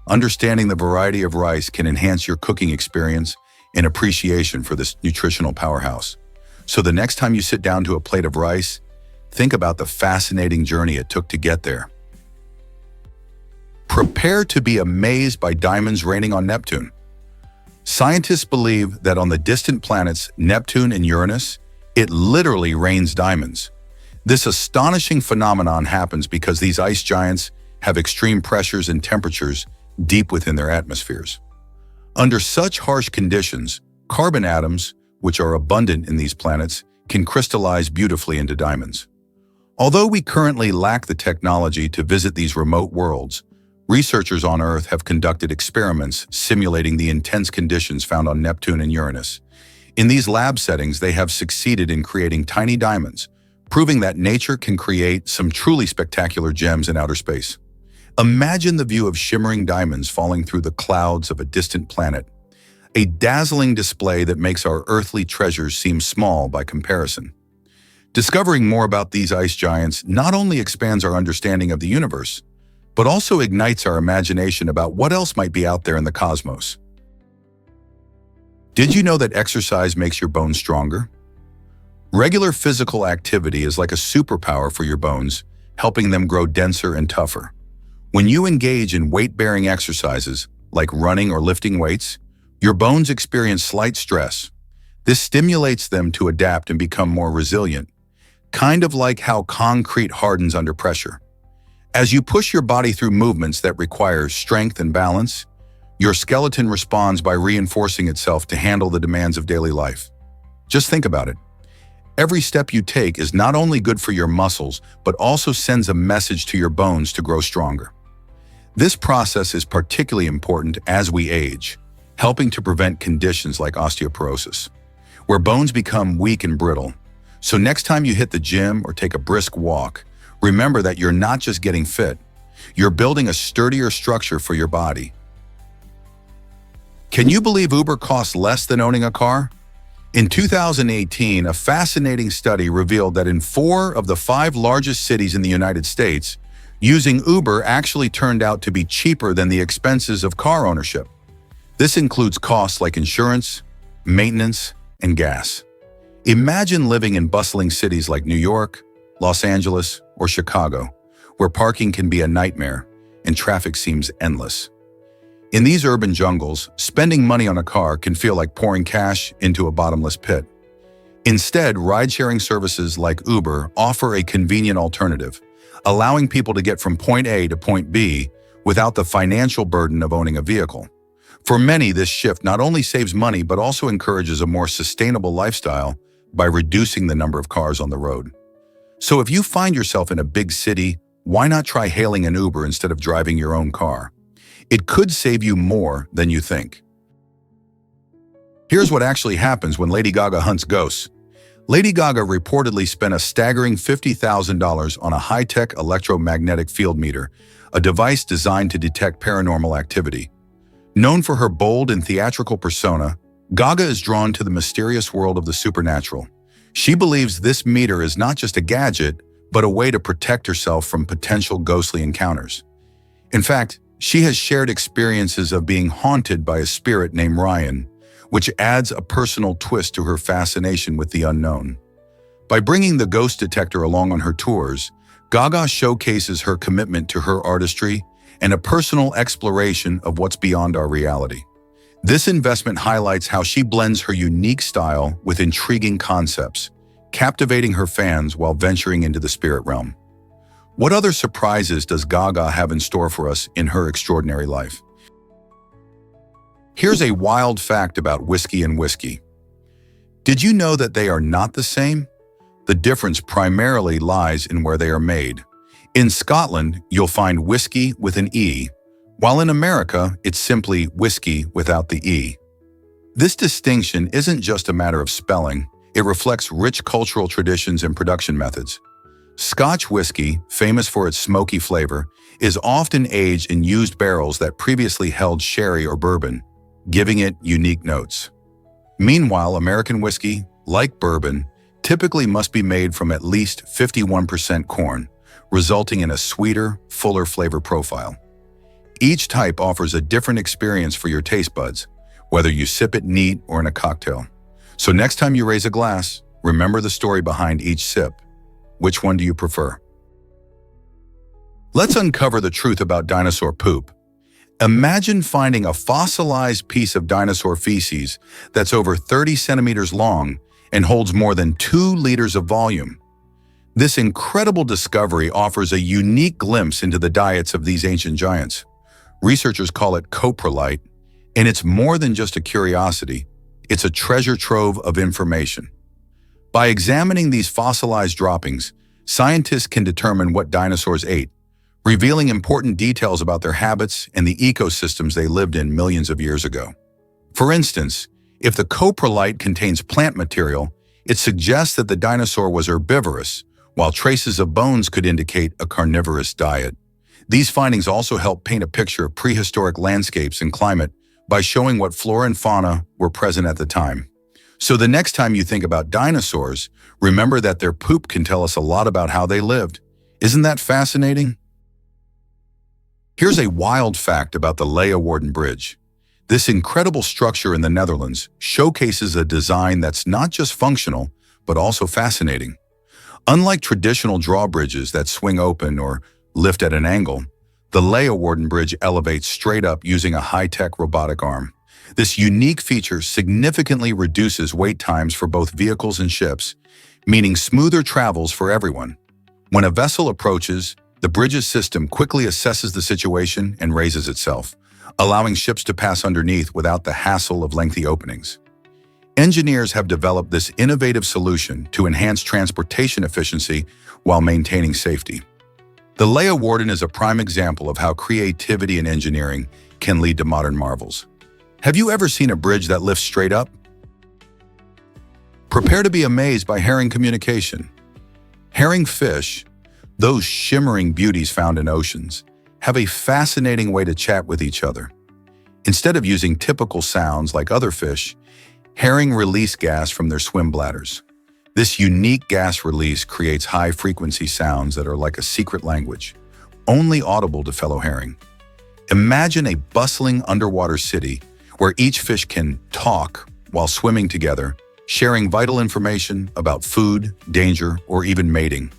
Understanding the variety of rice can enhance your cooking experience and appreciation for this nutritional powerhouse. So the next time you sit down to a plate of rice, think about the fascinating journey it took to get there. Prepare to be amazed by diamonds raining on Neptune. Scientists believe that on the distant planets Neptune and Uranus, it literally rains diamonds. This astonishing phenomenon happens because these ice giants have extreme pressures and temperatures deep within their atmospheres. Under such harsh conditions, carbon atoms, which are abundant in these planets, can crystallize beautifully into diamonds. Although we currently lack the technology to visit these remote worlds, researchers on Earth have conducted experiments simulating the intense conditions found on Neptune and Uranus. In these lab settings, they have succeeded in creating tiny diamonds, proving that nature can create some truly spectacular gems in outer space. Imagine the view of shimmering diamonds falling through the clouds of a distant planet, a dazzling display that makes our earthly treasures seem small by comparison. Discovering more about these ice giants not only expands our understanding of the universe, but also ignites our imagination about what else might be out there in the cosmos. Did you know that exercise makes your bones stronger? Regular physical activity is like a superpower for your bones, helping them grow denser and tougher. When you engage in weight-bearing exercises, like running or lifting weights, your bones experience slight stress. This stimulates them to adapt and become more resilient, kind of like how concrete hardens under pressure. As you push your body through movements that require strength and balance, your skeleton responds by reinforcing itself to handle the demands of daily life. Just think about it. Every step you take is not only good for your muscles, but also sends a message to your bones to grow stronger. This process is particularly important as we age, helping to prevent conditions like osteoporosis, where bones become weak and brittle. So next time you hit the gym or take a brisk walk, remember that you're not just getting fit, you're building a sturdier structure for your body. Can you believe Uber costs less than owning a car? In 2018, a fascinating study revealed that in 4 of the 5 largest cities in the United States, using Uber actually turned out to be cheaper than the expenses of car ownership. This includes costs like insurance, maintenance, and gas. Imagine living in bustling cities like New York, Los Angeles, or Chicago, where parking can be a nightmare and traffic seems endless. In these urban jungles, spending money on a car can feel like pouring cash into a bottomless pit. Instead, ride-sharing services like Uber offer a convenient alternative, allowing people to get from point A to point B without the financial burden of owning a vehicle. For many, this shift not only saves money but also encourages a more sustainable lifestyle by reducing the number of cars on the road. So if you find yourself in a big city, why not try hailing an Uber instead of driving your own car? It could save you more than you think. Here's what actually happens when Lady Gaga hunts ghosts. Lady Gaga reportedly spent a staggering $50,000 on a high-tech electromagnetic field meter, a device designed to detect paranormal activity. Known for her bold and theatrical persona, Gaga is drawn to the mysterious world of the supernatural. She believes this meter is not just a gadget, but a way to protect herself from potential ghostly encounters. In fact, she has shared experiences of being haunted by a spirit named Ryan, which adds a personal twist to her fascination with the unknown. By bringing the ghost detector along on her tours, Gaga showcases her commitment to her artistry and a personal exploration of what's beyond our reality. This investment highlights how she blends her unique style with intriguing concepts, captivating her fans while venturing into the spirit realm. What other surprises does Gaga have in store for us in her extraordinary life? Here's a wild fact about whiskey and whiskey. Did you know that they are not the same? The difference primarily lies in where they are made. In Scotland, you'll find whiskey with an E, while in America, it's simply whiskey without the E. This distinction isn't just a matter of spelling, it reflects rich cultural traditions and production methods. Scotch whiskey, famous for its smoky flavor, is often aged in used barrels that previously held sherry or bourbon, giving it unique notes. Meanwhile, American whiskey, like bourbon, typically must be made from at least 51% corn, resulting in a sweeter, fuller flavor profile. Each type offers a different experience for your taste buds, whether you sip it neat or in a cocktail. So next time you raise a glass, remember the story behind each sip. Which one do you prefer? Let's uncover the truth about dinosaur poop. Imagine finding a fossilized piece of dinosaur feces that's over 30 centimeters long and holds more than 2 liters of volume. This incredible discovery offers a unique glimpse into the diets of these ancient giants. Researchers call it coprolite, and it's more than just a curiosity. It's a treasure trove of information. By examining these fossilized droppings, scientists can determine what dinosaurs ate, revealing important details about their habits and the ecosystems they lived in millions of years ago. For instance, if the coprolite contains plant material, it suggests that the dinosaur was herbivorous, while traces of bones could indicate a carnivorous diet. These findings also help paint a picture of prehistoric landscapes and climate by showing what flora and fauna were present at the time. So the next time you think about dinosaurs, remember that their poop can tell us a lot about how they lived. Isn't that fascinating? Here's a wild fact about the Leeuwarden Bridge. This incredible structure in the Netherlands showcases a design that's not just functional, but also fascinating. Unlike traditional drawbridges that swing open or lift at an angle, the Leeuwarden Bridge elevates straight up using a high-tech robotic arm. This unique feature significantly reduces wait times for both vehicles and ships, meaning smoother travels for everyone. When a vessel approaches, the bridge's system quickly assesses the situation and raises itself, allowing ships to pass underneath without the hassle of lengthy openings. Engineers have developed this innovative solution to enhance transportation efficiency while maintaining safety. The Leeuwarden is a prime example of how creativity and engineering can lead to modern marvels. Have you ever seen a bridge that lifts straight up? Prepare to be amazed by herring communication. Herring fish, those shimmering beauties found in oceans, have a fascinating way to chat with each other. Instead of using typical sounds like other fish, herring release gas from their swim bladders. This unique gas release creates high-frequency sounds that are like a secret language, only audible to fellow herring. Imagine a bustling underwater city where each fish can talk while swimming together, sharing vital information about food, danger, or even mating.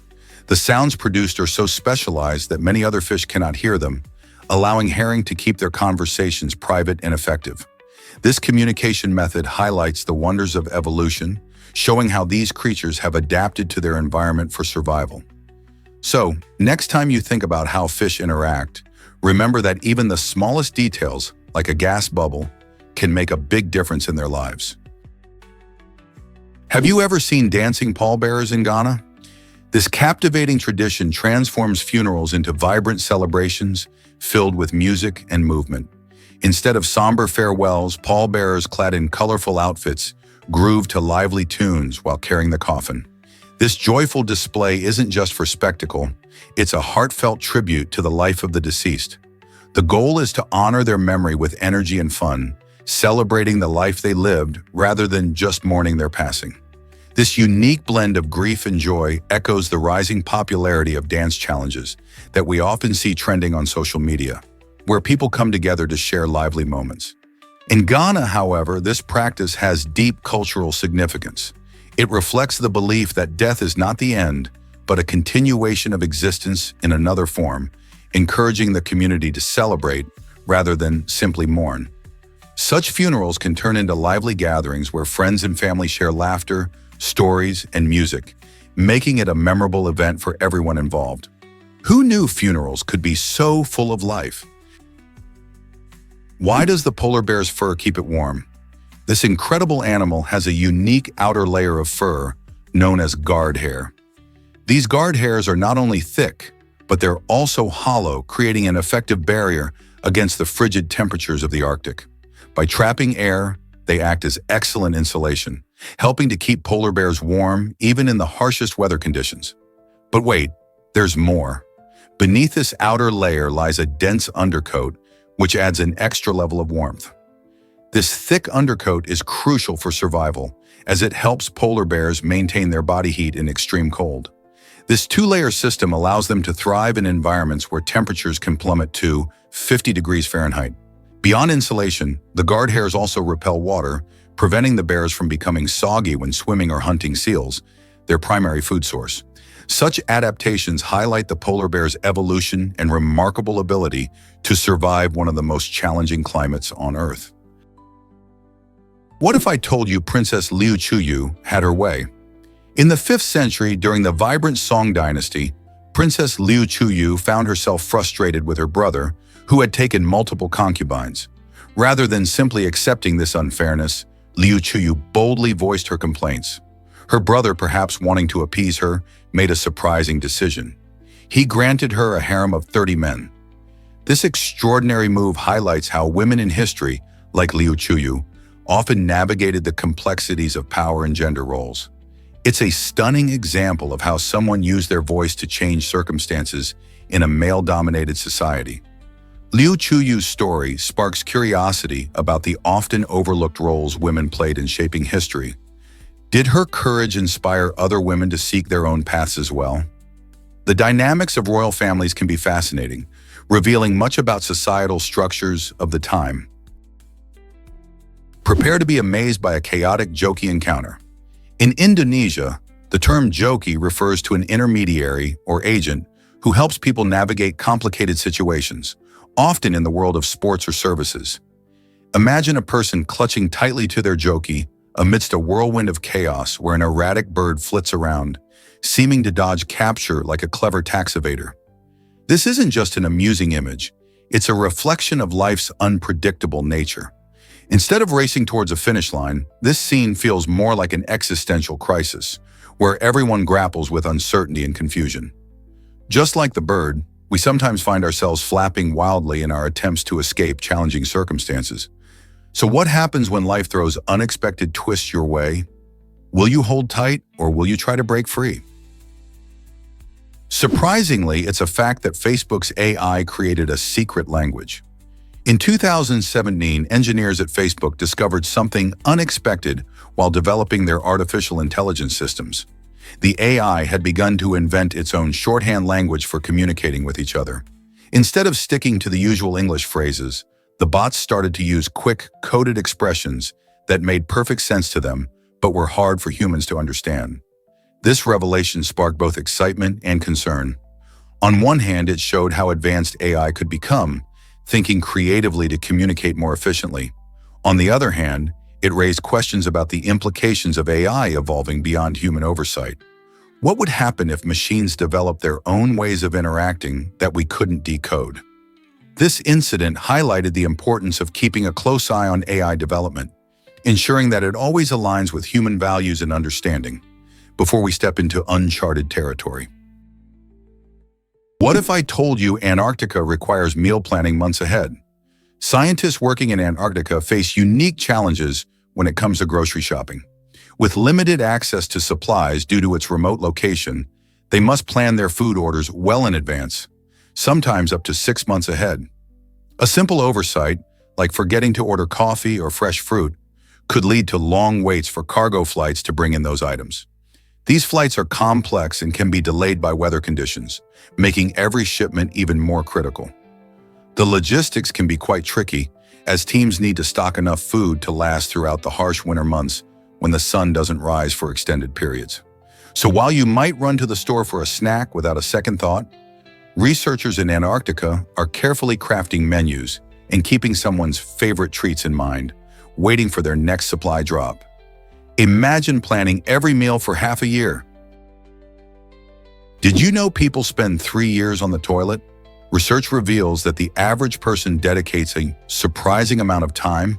The sounds produced are so specialized that many other fish cannot hear them, allowing herring to keep their conversations private and effective. This communication method highlights the wonders of evolution, showing how these creatures have adapted to their environment for survival. So, next time you think about how fish interact, remember that even the smallest details, like a gas bubble, can make a big difference in their lives. Have you ever seen dancing pallbearers in Ghana? This captivating tradition transforms funerals into vibrant celebrations filled with music and movement. Instead of somber farewells, pallbearers clad in colorful outfits groove to lively tunes while carrying the coffin. This joyful display isn't just for spectacle, it's a heartfelt tribute to the life of the deceased. The goal is to honor their memory with energy and fun, celebrating the life they lived rather than just mourning their passing. This unique blend of grief and joy echoes the rising popularity of dance challenges that we often see trending on social media, where people come together to share lively moments. In Ghana, however, this practice has deep cultural significance. It reflects the belief that death is not the end, but a continuation of existence in another form, encouraging the community to celebrate rather than simply mourn. Such funerals can turn into lively gatherings where friends and family share laughter, stories, and music, making it a memorable event for everyone involved. Who knew funerals could be so full of life? Why does the polar bear's fur keep it warm? This incredible animal has a unique outer layer of fur known as guard hair. These guard hairs are not only thick, but they're also hollow, creating an effective barrier against the frigid temperatures of the Arctic. By trapping air, they act as excellent insulation, helping to keep polar bears warm even in the harshest weather conditions. But wait, there's more. Beneath this outer layer lies a dense undercoat, which adds an extra level of warmth. This thick undercoat is crucial for survival, as it helps polar bears maintain their body heat in extreme cold. This two-layer system allows them to thrive in environments where temperatures can plummet to 50 degrees Fahrenheit. Beyond insulation, the guard hairs also repel water, preventing the bears from becoming soggy when swimming or hunting seals, their primary food source. Such adaptations highlight the polar bear's evolution and remarkable ability to survive one of the most challenging climates on Earth. What if I told you Princess Liu Chuyu had her way? In the 5th century, during the vibrant Song dynasty, Princess Liu Chuyu found herself frustrated with her brother, who had taken multiple concubines. Rather than simply accepting this unfairness, Liu Chuyu boldly voiced her complaints. Her brother, perhaps wanting to appease her, made a surprising decision. He granted her a harem of 30 men. This extraordinary move highlights how women in history, like Liu Chuyu, often navigated the complexities of power and gender roles. It's a stunning example of how someone used their voice to change circumstances in a male-dominated society. Liu Chuyu's story sparks curiosity about the often overlooked roles women played in shaping history. Did her courage inspire other women to seek their own paths as well? The dynamics of royal families can be fascinating, revealing much about societal structures of the time. Prepare to be amazed by a chaotic joki encounter. In Indonesia, the term joki refers to an intermediary or agent who helps people navigate complicated situations, often in the world of sports or services. Imagine a person clutching tightly to their joki amidst a whirlwind of chaos where an erratic bird flits around, seeming to dodge capture like a clever tax evader. This isn't just an amusing image, it's a reflection of life's unpredictable nature. Instead of racing towards a finish line, this scene feels more like an existential crisis, where everyone grapples with uncertainty and confusion. Just like the bird, we sometimes find ourselves flapping wildly in our attempts to escape challenging circumstances. So what happens when life throws unexpected twists your way? Will you hold tight or will you try to break free? Surprisingly, it's a fact that Facebook's AI created a secret language. In 2017, engineers at Facebook discovered something unexpected while developing their artificial intelligence systems. The AI had begun to invent its own shorthand language for communicating with each other. Instead of sticking to the usual English phrases, the bots started to use quick, coded expressions that made perfect sense to them, but were hard for humans to understand. This revelation sparked both excitement and concern. On one hand, it showed how advanced AI could become, thinking creatively to communicate more efficiently. On the other hand, it raised questions about the implications of AI evolving beyond human oversight. What would happen if machines developed their own ways of interacting that we couldn't decode? This incident highlighted the importance of keeping a close eye on AI development, ensuring that it always aligns with human values and understanding, before we step into uncharted territory. What if I told you Antarctica requires meal planning months ahead? Scientists working in Antarctica face unique challenges when it comes to grocery shopping. With limited access to supplies due to its remote location, they must plan their food orders well in advance, sometimes up to 6 months ahead. A simple oversight, like forgetting to order coffee or fresh fruit, could lead to long waits for cargo flights to bring in those items. These flights are complex and can be delayed by weather conditions, making every shipment even more critical. The logistics can be quite tricky, as teams need to stock enough food to last throughout the harsh winter months when the sun doesn't rise for extended periods. So while you might run to the store for a snack without a second thought, researchers in Antarctica are carefully crafting menus and keeping someone's favorite treats in mind, waiting for their next supply drop. Imagine planning every meal for half a year. Did you know people spend 3 years on the toilet? Research reveals that the average person dedicates a surprising amount of time,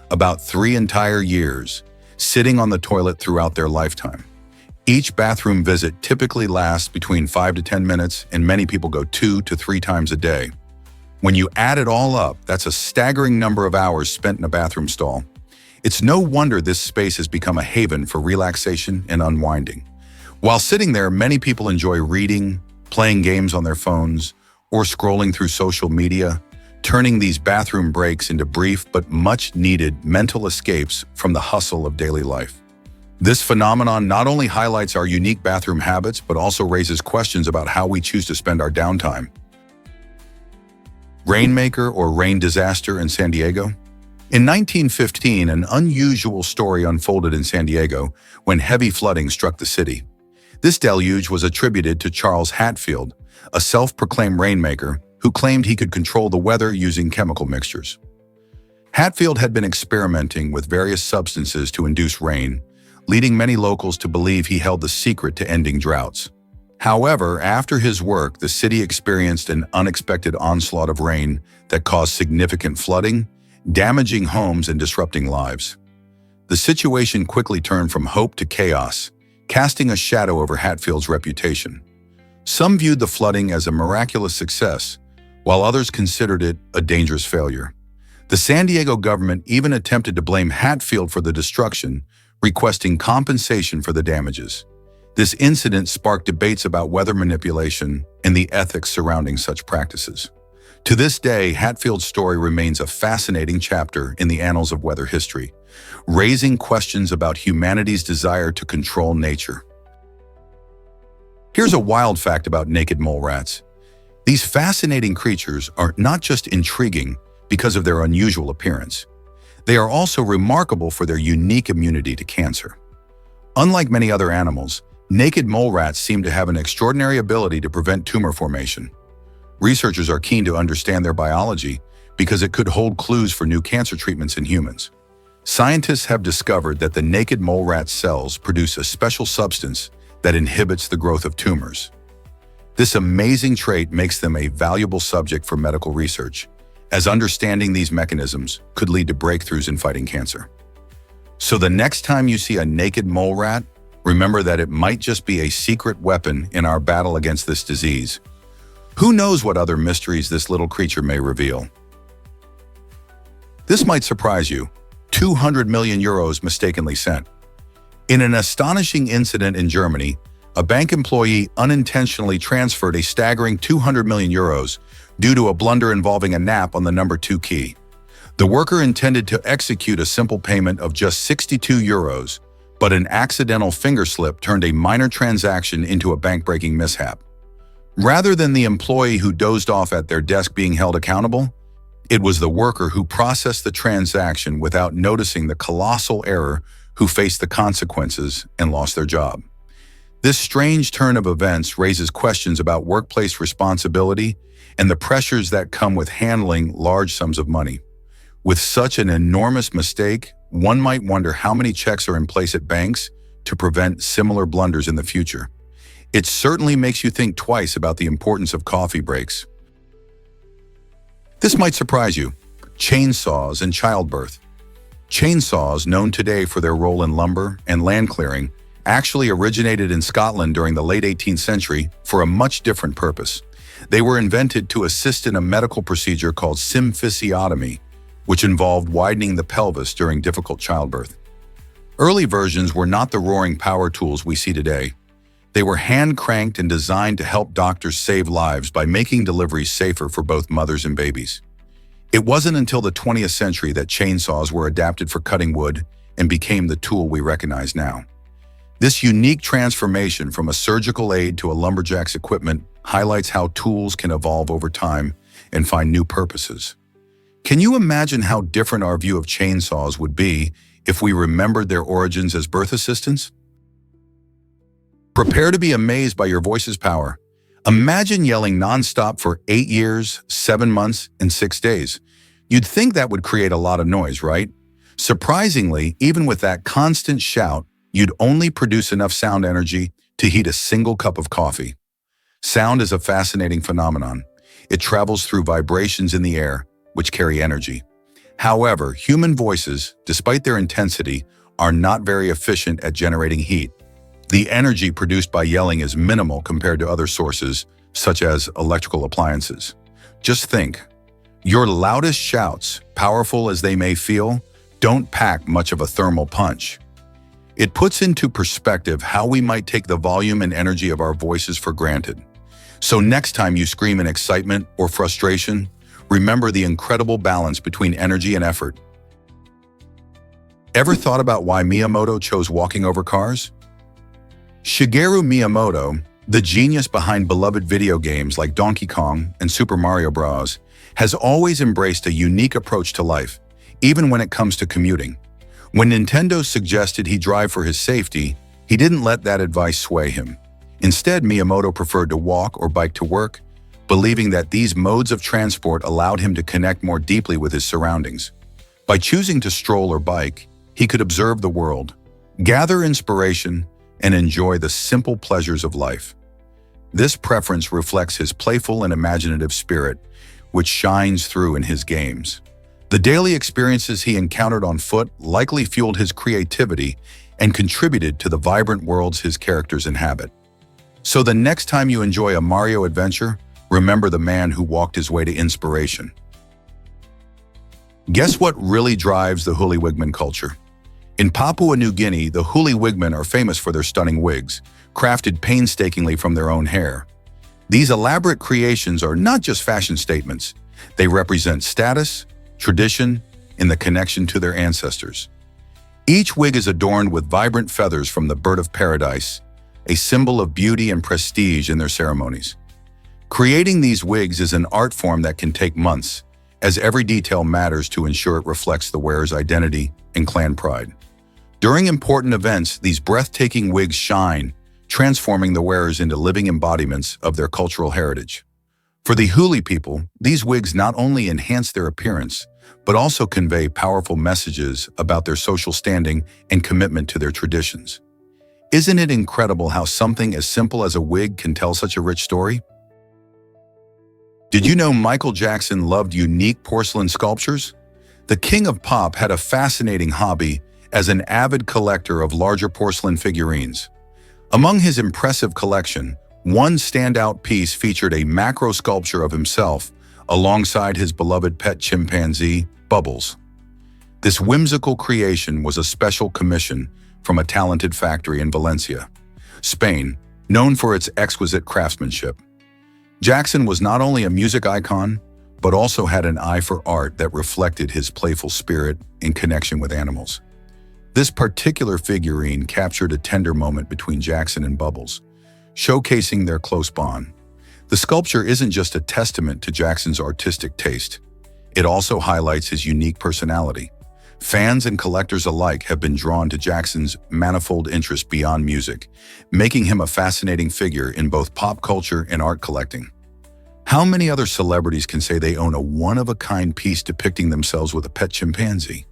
about 3 entire years, sitting on the toilet throughout their lifetime. Each bathroom visit typically lasts between 5 to 10 minutes, and many people go 2 to 3 times a day. When you add it all up, that's a staggering number of hours spent in a bathroom stall. It's no wonder this space has become a haven for relaxation and unwinding. While sitting there, many people enjoy reading, playing games on their phones, or scrolling through social media, turning these bathroom breaks into brief but much-needed mental escapes from the hustle of daily life. This phenomenon not only highlights our unique bathroom habits, but also raises questions about how we choose to spend our downtime. Rainmaker or rain disaster in San Diego? In 1915, an unusual story unfolded in San Diego when heavy flooding struck the city. This deluge was attributed to Charles Hatfield, a self-proclaimed rainmaker who claimed he could control the weather using chemical mixtures. Hatfield had been experimenting with various substances to induce rain, leading many locals to believe he held the secret to ending droughts. However, after his work, the city experienced an unexpected onslaught of rain that caused significant flooding, damaging homes and disrupting lives. The situation quickly turned from hope to chaos, casting a shadow over Hatfield's reputation. Some viewed the flooding as a miraculous success, while others considered it a dangerous failure. The San Diego government even attempted to blame Hatfield for the destruction, requesting compensation for the damages. This incident sparked debates about weather manipulation and the ethics surrounding such practices. To this day, Hatfield's story remains a fascinating chapter in the annals of weather history, raising questions about humanity's desire to control nature. Here's a wild fact about naked mole rats. These fascinating creatures are not just intriguing because of their unusual appearance. They are also remarkable for their unique immunity to cancer. Unlike many other animals, naked mole rats seem to have an extraordinary ability to prevent tumor formation. Researchers are keen to understand their biology because it could hold clues for new cancer treatments in humans. Scientists have discovered that the naked mole rat cells produce a special substance that inhibits the growth of tumors. This amazing trait makes them a valuable subject for medical research, as understanding these mechanisms could lead to breakthroughs in fighting cancer. So the next time you see a naked mole rat, remember that it might just be a secret weapon in our battle against this disease. Who knows what other mysteries this little creature may reveal? This might surprise you. 200 million euros mistakenly sent. In an astonishing incident in Germany, a bank employee unintentionally transferred a staggering 200 million euros due to a blunder involving a nap on the number 2 key. The worker intended to execute a simple payment of just 62 euros, but an accidental finger slip turned a minor transaction into a bank-breaking mishap. Rather than the employee who dozed off at their desk being held accountable, it was the worker who processed the transaction without noticing the colossal error who faced the consequences and lost their job. This strange turn of events raises questions about workplace responsibility and the pressures that come with handling large sums of money. With such an enormous mistake, one might wonder how many checks are in place at banks to prevent similar blunders in the future. It certainly makes you think twice about the importance of coffee breaks. This might surprise you. Chainsaws and childbirth. Chainsaws, known today for their role in lumber and land clearing, actually originated in Scotland during the late 18th century for a much different purpose. They were invented to assist in a medical procedure called symphysiotomy, which involved widening the pelvis during difficult childbirth. Early versions were not the roaring power tools we see today. They were hand-cranked and designed to help doctors save lives by making deliveries safer for both mothers and babies. It wasn't until the 20th century that chainsaws were adapted for cutting wood and became the tool we recognize now. This unique transformation from a surgical aid to a lumberjack's equipment highlights how tools can evolve over time and find new purposes. Can you imagine how different our view of chainsaws would be if we remembered their origins as birth assistants? Prepare to be amazed by your voice's power. Imagine yelling nonstop for 8 years, 7 months, and 6 days. You'd think that would create a lot of noise, right? Surprisingly, even with that constant shout, you'd only produce enough sound energy to heat a single cup of coffee. Sound is a fascinating phenomenon. It travels through vibrations in the air, which carry energy. However, human voices, despite their intensity, are not very efficient at generating heat. The energy produced by yelling is minimal compared to other sources, such as electrical appliances. Just think, your loudest shouts, powerful as they may feel, don't pack much of a thermal punch. It puts into perspective how we might take the volume and energy of our voices for granted. So next time you scream in excitement or frustration, remember the incredible balance between energy and effort. Ever thought about why Miyamoto chose walking over cars? Shigeru Miyamoto, the genius behind beloved video games like Donkey Kong and Super Mario Bros., has always embraced a unique approach to life, even when it comes to commuting. When Nintendo suggested he drive for his safety, he didn't let that advice sway him. Instead, Miyamoto preferred to walk or bike to work, believing that these modes of transport allowed him to connect more deeply with his surroundings. By choosing to stroll or bike, he could observe the world, gather inspiration, and enjoy the simple pleasures of life. This preference reflects his playful and imaginative spirit, which shines through in his games. The daily experiences he encountered on foot likely fueled his creativity and contributed to the vibrant worlds his characters inhabit. So the next time you enjoy a Mario adventure, remember the man who walked his way to inspiration. Guess what really drives the Hoolywigman culture? In Papua New Guinea, the Hoolywigman are famous for their stunning wigs, crafted painstakingly from their own hair. These elaborate creations are not just fashion statements. They represent status, tradition, and the connection to their ancestors. Each wig is adorned with vibrant feathers from the bird of paradise, a symbol of beauty and prestige in their ceremonies. Creating these wigs is an art form that can take months, as every detail matters to ensure it reflects the wearer's identity and clan pride. During important events, these breathtaking wigs shine, transforming the wearers into living embodiments of their cultural heritage. For the Huli people, these wigs not only enhance their appearance, but also convey powerful messages about their social standing and commitment to their traditions. Isn't it incredible how something as simple as a wig can tell such a rich story? Did you know Michael Jackson loved unique porcelain sculptures? The King of Pop had a fascinating hobby as an avid collector of larger porcelain figurines. Among his impressive collection, one standout piece featured a macro sculpture of himself alongside his beloved pet chimpanzee, Bubbles. This whimsical creation was a special commission from a talented factory in Valencia, Spain, known for its exquisite craftsmanship. Jackson was not only a music icon, but also had an eye for art that reflected his playful spirit in connection with animals. This particular figurine captured a tender moment between Jackson and Bubbles, showcasing their close bond. The sculpture isn't just a testament to Jackson's artistic taste. It also highlights his unique personality. Fans and collectors alike have been drawn to Jackson's manifold interests beyond music, making him a fascinating figure in both pop culture and art collecting. How many other celebrities can say they own a one-of-a-kind piece depicting themselves with a pet chimpanzee?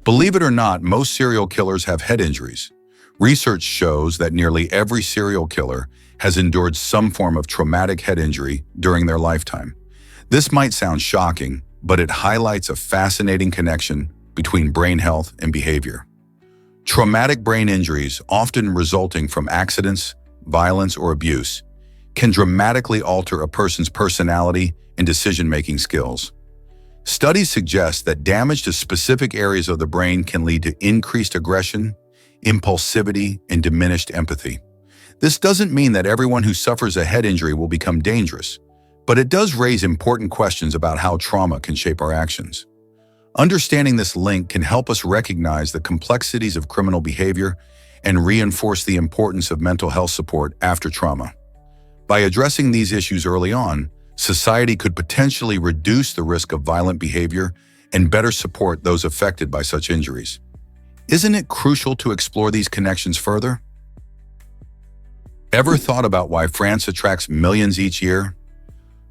Believe it or not, most serial killers have head injuries. Research shows that nearly every serial killer has endured some form of traumatic head injury during their lifetime. This might sound shocking, but it highlights a fascinating connection between brain health and behavior. Traumatic brain injuries, often resulting from accidents, violence, or abuse, can dramatically alter a person's personality and decision-making skills. Studies suggest that damage to specific areas of the brain can lead to increased aggression, impulsivity, and diminished empathy. This doesn't mean that everyone who suffers a head injury will become dangerous, but it does raise important questions about how trauma can shape our actions. Understanding this link can help us recognize the complexities of criminal behavior and reinforce the importance of mental health support after trauma. By addressing these issues early on, society could potentially reduce the risk of violent behavior and better support those affected by such injuries. Isn't it crucial to explore these connections further? Ever thought about why France attracts millions each year?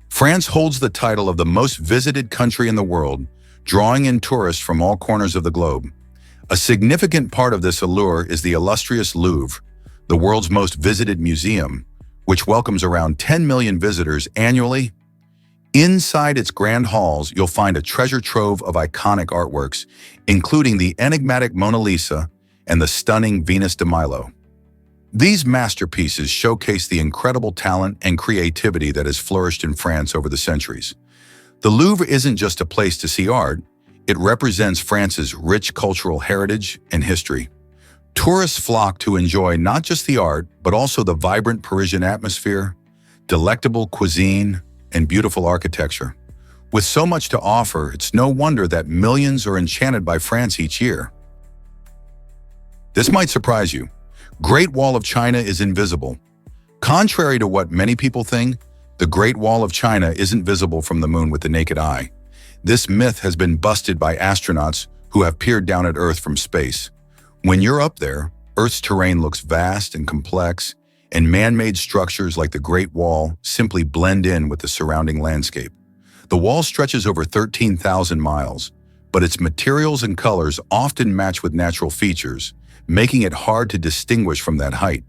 France holds the title of the most visited country in the world, drawing in tourists from all corners of the globe. A significant part of this allure is the illustrious Louvre, the world's most visited museum, which welcomes around 10 million visitors annually. Inside its grand halls, you'll find a treasure trove of iconic artworks, including the enigmatic Mona Lisa and the stunning Venus de Milo. These masterpieces showcase the incredible talent and creativity that has flourished in France over the centuries. The Louvre isn't just a place to see art, it represents France's rich cultural heritage and history. Tourists flock to enjoy not just the art, but also the vibrant Parisian atmosphere, delectable cuisine, and beautiful architecture. With so much to offer, it's no wonder that millions are enchanted by France each year. This might surprise you. Great Wall of China is invisible. Contrary to what many people think, the Great Wall of China isn't visible from the moon with the naked eye. This myth has been busted by astronauts who have peered down at Earth from space. When you're up there, Earth's terrain looks vast and complex, and man-made structures like the Great Wall simply blend in with the surrounding landscape. The wall stretches over 13,000 miles, but its materials and colors often match with natural features, making it hard to distinguish from that height.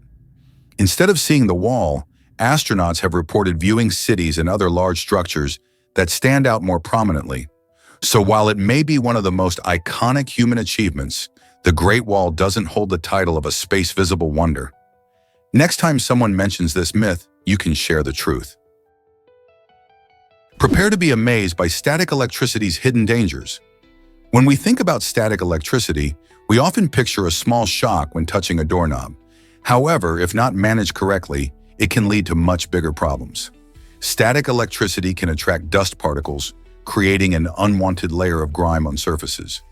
Instead of seeing the wall, astronauts have reported viewing cities and other large structures that stand out more prominently. So while it may be one of the most iconic human achievements, the Great Wall doesn't hold the title of a space-visible wonder. Next time someone mentions this myth, you can share the truth. Prepare to be amazed by static electricity's hidden dangers. When we think about static electricity, we often picture a small shock when touching a doorknob. However, if not managed correctly, it can lead to much bigger problems. Static electricity can attract dust particles, creating an unwanted layer of grime on surfaces.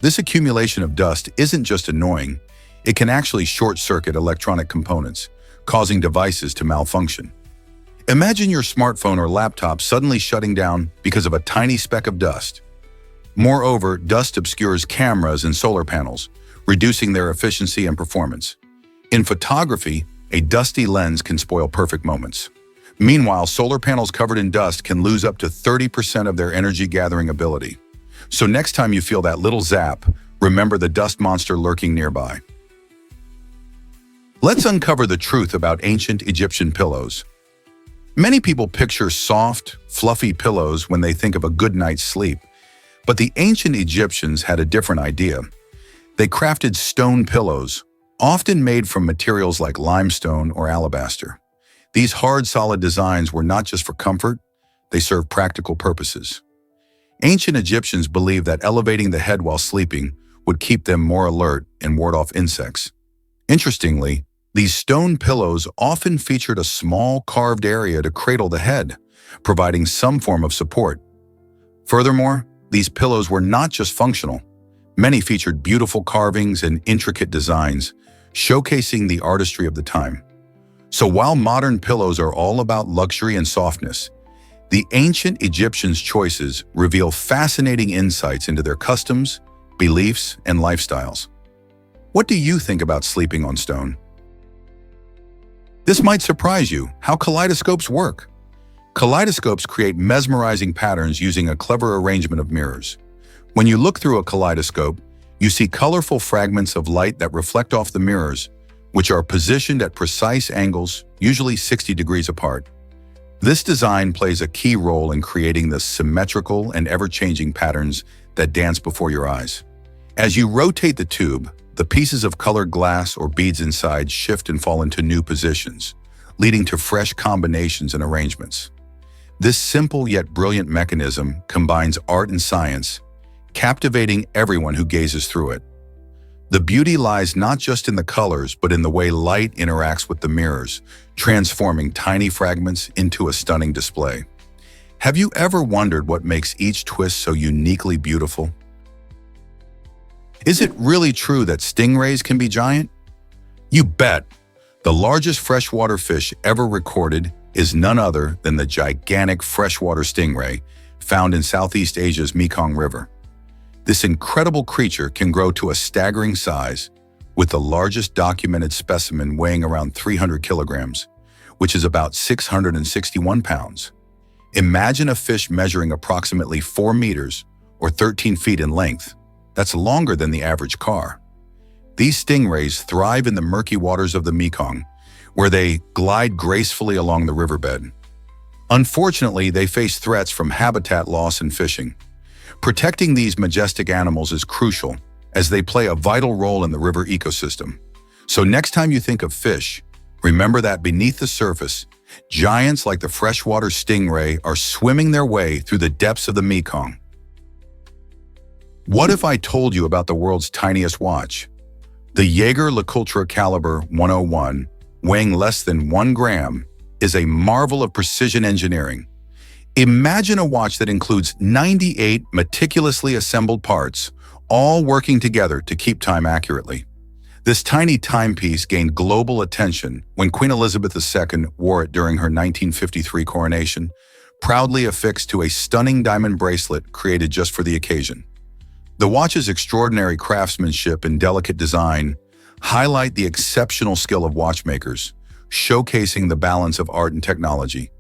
This accumulation of dust isn't just annoying, it can actually short-circuit electronic components, causing devices to malfunction. Imagine your smartphone or laptop suddenly shutting down because of a tiny speck of dust. Moreover, dust obscures cameras and solar panels, reducing their efficiency and performance. In photography, a dusty lens can spoil perfect moments. Meanwhile, solar panels covered in dust can lose up to 30% of their energy-gathering ability. So next time you feel that little zap, remember the dust monster lurking nearby. Let's uncover the truth about ancient Egyptian pillows. Many people picture soft, fluffy pillows when they think of a good night's sleep. But the ancient Egyptians had a different idea. They crafted stone pillows, often made from materials like limestone or alabaster. These hard, solid designs were not just for comfort, they served practical purposes. Ancient Egyptians believed that elevating the head while sleeping would keep them more alert and ward off insects. Interestingly, these stone pillows often featured a small carved area to cradle the head, providing some form of support. Furthermore, these pillows were not just functional. Many featured beautiful carvings and intricate designs, showcasing the artistry of the time. So while modern pillows are all about luxury and softness, the ancient Egyptians' choices reveal fascinating insights into their customs, beliefs, and lifestyles. What do you think about sleeping on stone? This might surprise you how kaleidoscopes work. Kaleidoscopes create mesmerizing patterns using a clever arrangement of mirrors. When you look through a kaleidoscope, you see colorful fragments of light that reflect off the mirrors, which are positioned at precise angles, usually 60 degrees apart. This design plays a key role in creating the symmetrical and ever-changing patterns that dance before your eyes. As you rotate the tube, the pieces of colored glass or beads inside shift and fall into new positions, leading to fresh combinations and arrangements. This simple yet brilliant mechanism combines art and science, captivating everyone who gazes through it. The beauty lies not just in the colors, but in the way light interacts with the mirrors, transforming tiny fragments into a stunning display. Have you ever wondered what makes each twist so uniquely beautiful? Is it really true that stingrays can be giant? You bet! The largest freshwater fish ever recorded is none other than the gigantic freshwater stingray found in Southeast Asia's Mekong River. This incredible creature can grow to a staggering size, with the largest documented specimen weighing around 300 kilograms, which is about 661 pounds. Imagine a fish measuring approximately 4 meters or 13 feet in length. That's longer than the average car. These stingrays thrive in the murky waters of the Mekong, where they glide gracefully along the riverbed. Unfortunately, they face threats from habitat loss and fishing. Protecting these majestic animals is crucial, as they play a vital role in the river ecosystem. So next time you think of fish, remember that beneath the surface, giants like the freshwater stingray are swimming their way through the depths of the Mekong. What if I told you about the world's tiniest watch? The Jaeger-LeCoultre Caliber 101, weighing less than 1 gram, is a marvel of precision engineering. Imagine a watch that includes 98 meticulously assembled parts, all working together to keep time accurately. This tiny timepiece gained global attention when Queen Elizabeth II wore it during her 1953 coronation, proudly affixed to a stunning diamond bracelet created just for the occasion. The watch's extraordinary craftsmanship and delicate design highlight the exceptional skill of watchmakers, showcasing the balance of art and technology.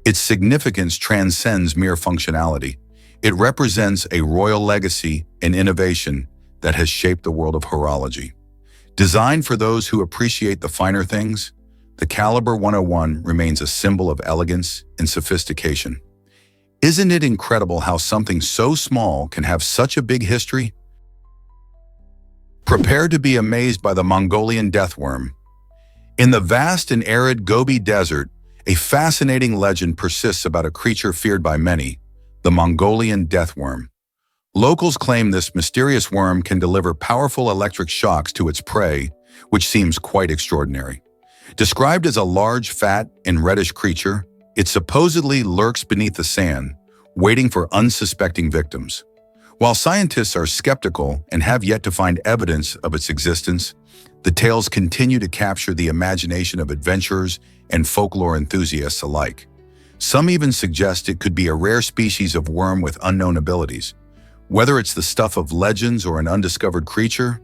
Its significance transcends mere functionality. It represents a royal legacy and innovation that has shaped the world of horology. Designed for those who appreciate the finer things, the Caliber 101 remains a symbol of elegance and sophistication. Isn't it incredible how something so small can have such a big history? Prepare to be amazed by the Mongolian deathworm. In the vast and arid Gobi Desert, a fascinating legend persists about a creature feared by many, the Mongolian deathworm. Locals claim this mysterious worm can deliver powerful electric shocks to its prey, which seems quite extraordinary. Described as a large, fat, and reddish creature, it supposedly lurks beneath the sand, waiting for unsuspecting victims. While scientists are skeptical and have yet to find evidence of its existence, the tales continue to capture the imagination of adventurers and folklore enthusiasts alike. Some even suggest it could be a rare species of worm with unknown abilities. Whether it's the stuff of legends or an undiscovered creature,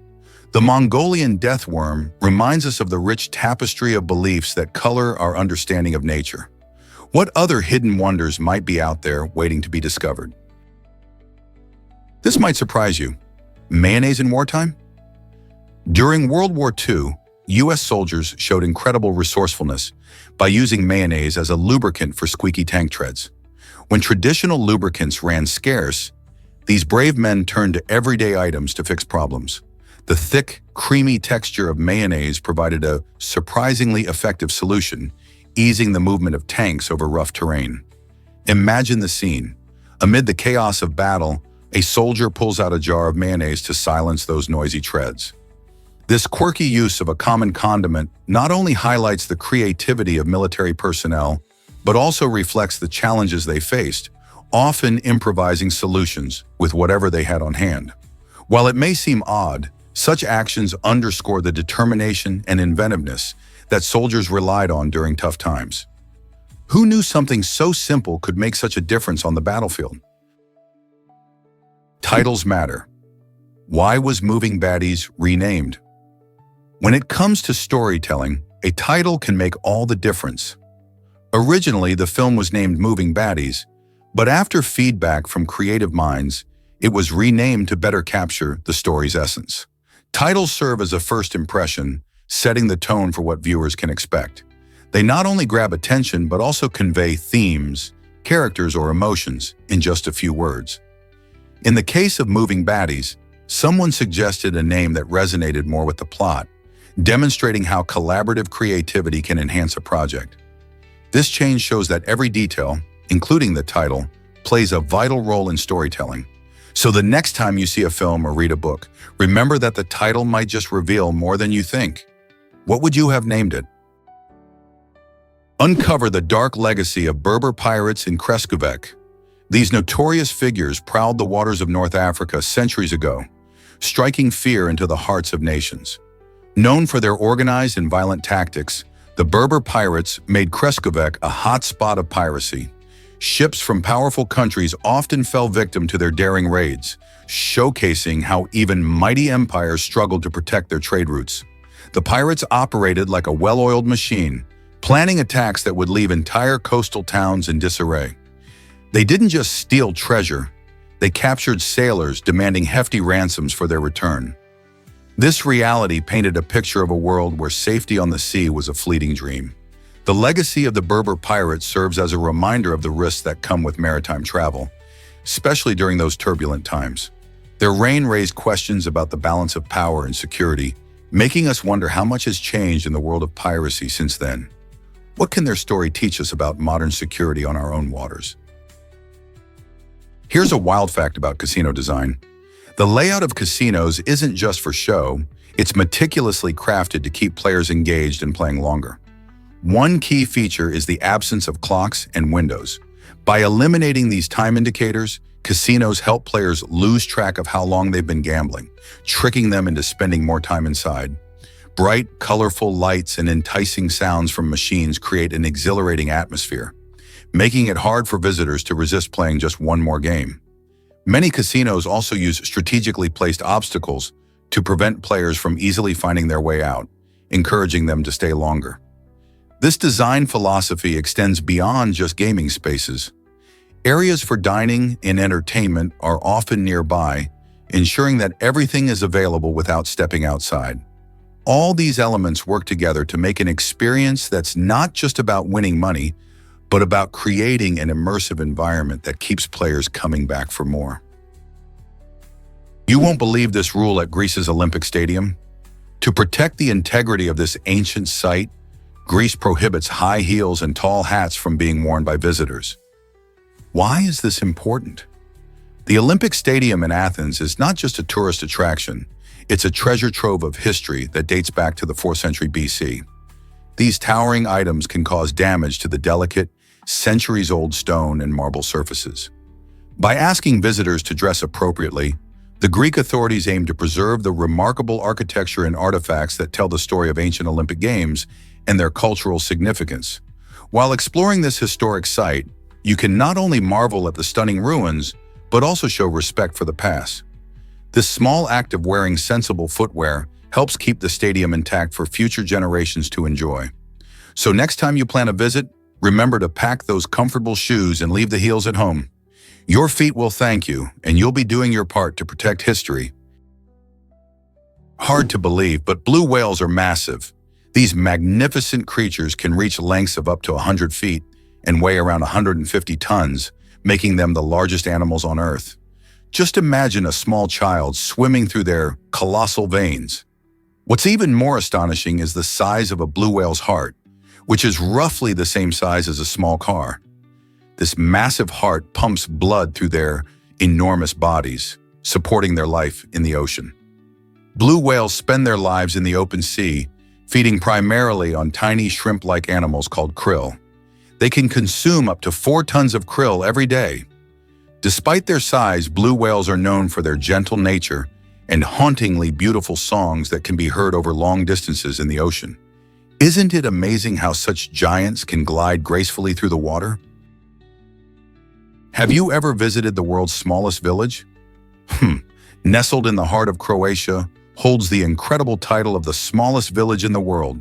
the Mongolian deathworm reminds us of the rich tapestry of beliefs that color our understanding of nature. What other hidden wonders might be out there waiting to be discovered? This might surprise you. Mayonnaise in wartime? During World War II, U.S. soldiers showed incredible resourcefulness by using mayonnaise as a lubricant for squeaky tank treads. When traditional lubricants ran scarce, these brave men turned to everyday items to fix problems. The thick, creamy texture of mayonnaise provided a surprisingly effective solution, easing the movement of tanks over rough terrain. Imagine the scene. Amid the chaos of battle, a soldier pulls out a jar of mayonnaise to silence those noisy treads. This quirky use of a common condiment not only highlights the creativity of military personnel, but also reflects the challenges they faced, often improvising solutions with whatever they had on hand. While it may seem odd, such actions underscore the determination and inventiveness that soldiers relied on during tough times. Who knew something so simple could make such a difference on the battlefield? Titles matter. Why was Moving Baddies renamed? When it comes to storytelling, a title can make all the difference. Originally, the film was named Moving Baddies, but after feedback from creative minds, it was renamed to better capture the story's essence. Titles serve as a first impression, setting the tone for what viewers can expect. They not only grab attention, but also convey themes, characters, or emotions in just a few words. In the case of Moving Baddies, someone suggested a name that resonated more with the plot, demonstrating how collaborative creativity can enhance a project. This change shows that every detail, including the title, plays a vital role in storytelling. So the next time you see a film or read a book, remember that the title might just reveal more than you think. What would you have named it? Uncover the dark legacy of Berber pirates in Kreskovec. These notorious figures prowled the waters of North Africa centuries ago, striking fear into the hearts of nations. Known for their organized and violent tactics, the Berber pirates made Kreskovec a hot spot of piracy. Ships from powerful countries often fell victim to their daring raids, showcasing how even mighty empires struggled to protect their trade routes. The pirates operated like a well-oiled machine, planning attacks that would leave entire coastal towns in disarray. They didn't just steal treasure, they captured sailors, demanding hefty ransoms for their return. This reality painted a picture of a world where safety on the sea was a fleeting dream. The legacy of the Berber pirates serves as a reminder of the risks that come with maritime travel, especially during those turbulent times. Their reign raised questions about the balance of power and security, making us wonder how much has changed in the world of piracy since then. What can their story teach us about modern security on our own waters? Here's a wild fact about casino design. The layout of casinos isn't just for show, it's meticulously crafted to keep players engaged and playing longer. One key feature is the absence of clocks and windows. By eliminating these time indicators, casinos help players lose track of how long they've been gambling, tricking them into spending more time inside. Bright, colorful lights and enticing sounds from machines create an exhilarating atmosphere, making it hard for visitors to resist playing just one more game. Many casinos also use strategically placed obstacles to prevent players from easily finding their way out, encouraging them to stay longer. This design philosophy extends beyond just gaming spaces. Areas for dining and entertainment are often nearby, ensuring that everything is available without stepping outside. All these elements work together to make an experience that's not just about winning money, but about creating an immersive environment that keeps players coming back for more. You won't believe this rule at Greece's Olympic Stadium. To protect the integrity of this ancient site, Greece prohibits high heels and tall hats from being worn by visitors. Why is this important? The Olympic Stadium in Athens is not just a tourist attraction, it's a treasure trove of history that dates back to the 4th century BC. These towering items can cause damage to the delicate, centuries-old stone and marble surfaces. By asking visitors to dress appropriately, the Greek authorities aim to preserve the remarkable architecture and artifacts that tell the story of ancient Olympic Games and their cultural significance. While exploring this historic site, you can not only marvel at the stunning ruins, but also show respect for the past. This small act of wearing sensible footwear helps keep the stadium intact for future generations to enjoy. So next time you plan a visit, remember to pack those comfortable shoes and leave the heels at home. Your feet will thank you, and you'll be doing your part to protect history. Hard to believe, but blue whales are massive. These magnificent creatures can reach lengths of up to 100 feet and weigh around 150 tons, making them the largest animals on Earth. Just imagine a small child swimming through their colossal veins. What's even more astonishing is the size of a blue whale's heart, which is roughly the same size as a small car. This massive heart pumps blood through their enormous bodies, supporting their life in the ocean. Blue whales spend their lives in the open sea, feeding primarily on tiny shrimp-like animals called krill. They can consume up to 4 tons of krill every day. Despite their size, blue whales are known for their gentle nature and hauntingly beautiful songs that can be heard over long distances in the ocean. Isn't it amazing how such giants can glide gracefully through the water? Have you ever visited the world's smallest village? Nestled in the heart of Croatia, holds the incredible title of the smallest village in the world.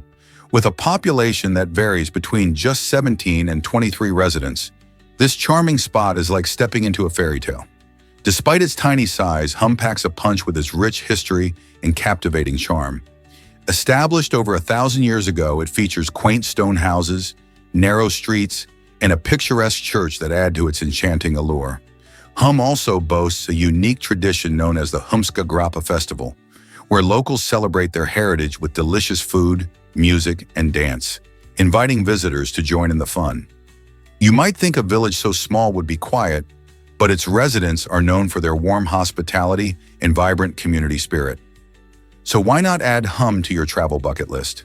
With a population that varies between just 17 and 23 residents, this charming spot is like stepping into a fairy tale. Despite its tiny size, Hum packs a punch with its rich history and captivating charm. Established over 1,000 years ago, it features quaint stone houses, narrow streets, and a picturesque church that add to its enchanting allure. Hum also boasts a unique tradition known as the Humska Grappa Festival, where locals celebrate their heritage with delicious food, music, and dance, inviting visitors to join in the fun. You might think a village so small would be quiet, but its residents are known for their warm hospitality and vibrant community spirit. So why not add Hum to your travel bucket list?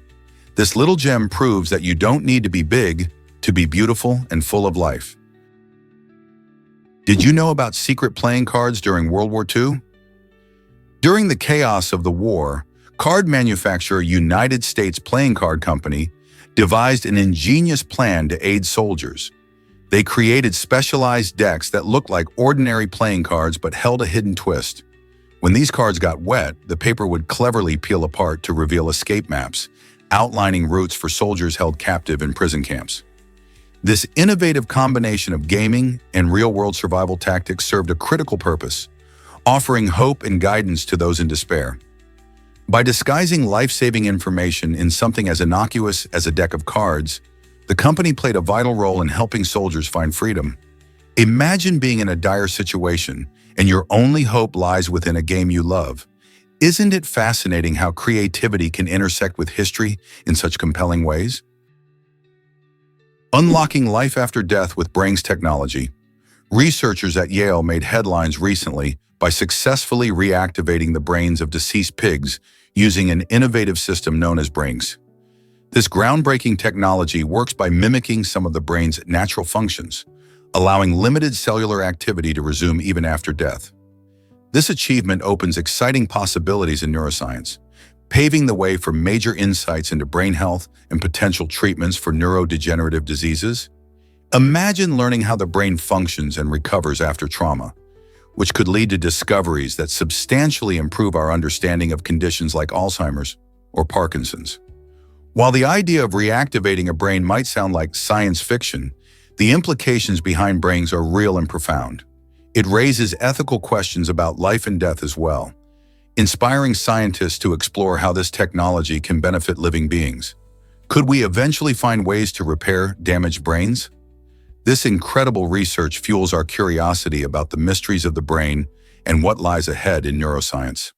This little gem proves that you don't need to be big to be beautiful and full of life. Did you know about secret playing cards during World War II? During the chaos of the war, card manufacturer United States Playing Card Company devised an ingenious plan to aid soldiers. They created specialized decks that looked like ordinary playing cards but held a hidden twist. When these cards got wet, the paper would cleverly peel apart to reveal escape maps, outlining routes for soldiers held captive in prison camps. This innovative combination of gaming and real-world survival tactics served a critical purpose, offering hope and guidance to those in despair. By disguising life-saving information in something as innocuous as a deck of cards, the company played a vital role in helping soldiers find freedom. Imagine being in a dire situation and your only hope lies within a game you love. Isn't it fascinating how creativity can intersect with history in such compelling ways? Unlocking life after death with brains technology. Researchers at Yale made headlines recently by successfully reactivating the brains of deceased pigs using an innovative system known as brains. This groundbreaking technology works by mimicking some of the brain's natural functions, allowing limited cellular activity to resume even after death. This achievement opens exciting possibilities in neuroscience, paving the way for major insights into brain health and potential treatments for neurodegenerative diseases. Imagine learning how the brain functions and recovers after trauma, which could lead to discoveries that substantially improve our understanding of conditions like Alzheimer's or Parkinson's. While the idea of reactivating a brain might sound like science fiction, the implications behind brains are real and profound. It raises ethical questions about life and death as well, inspiring scientists to explore how this technology can benefit living beings. Could we eventually find ways to repair damaged brains? This incredible research fuels our curiosity about the mysteries of the brain and what lies ahead in neuroscience.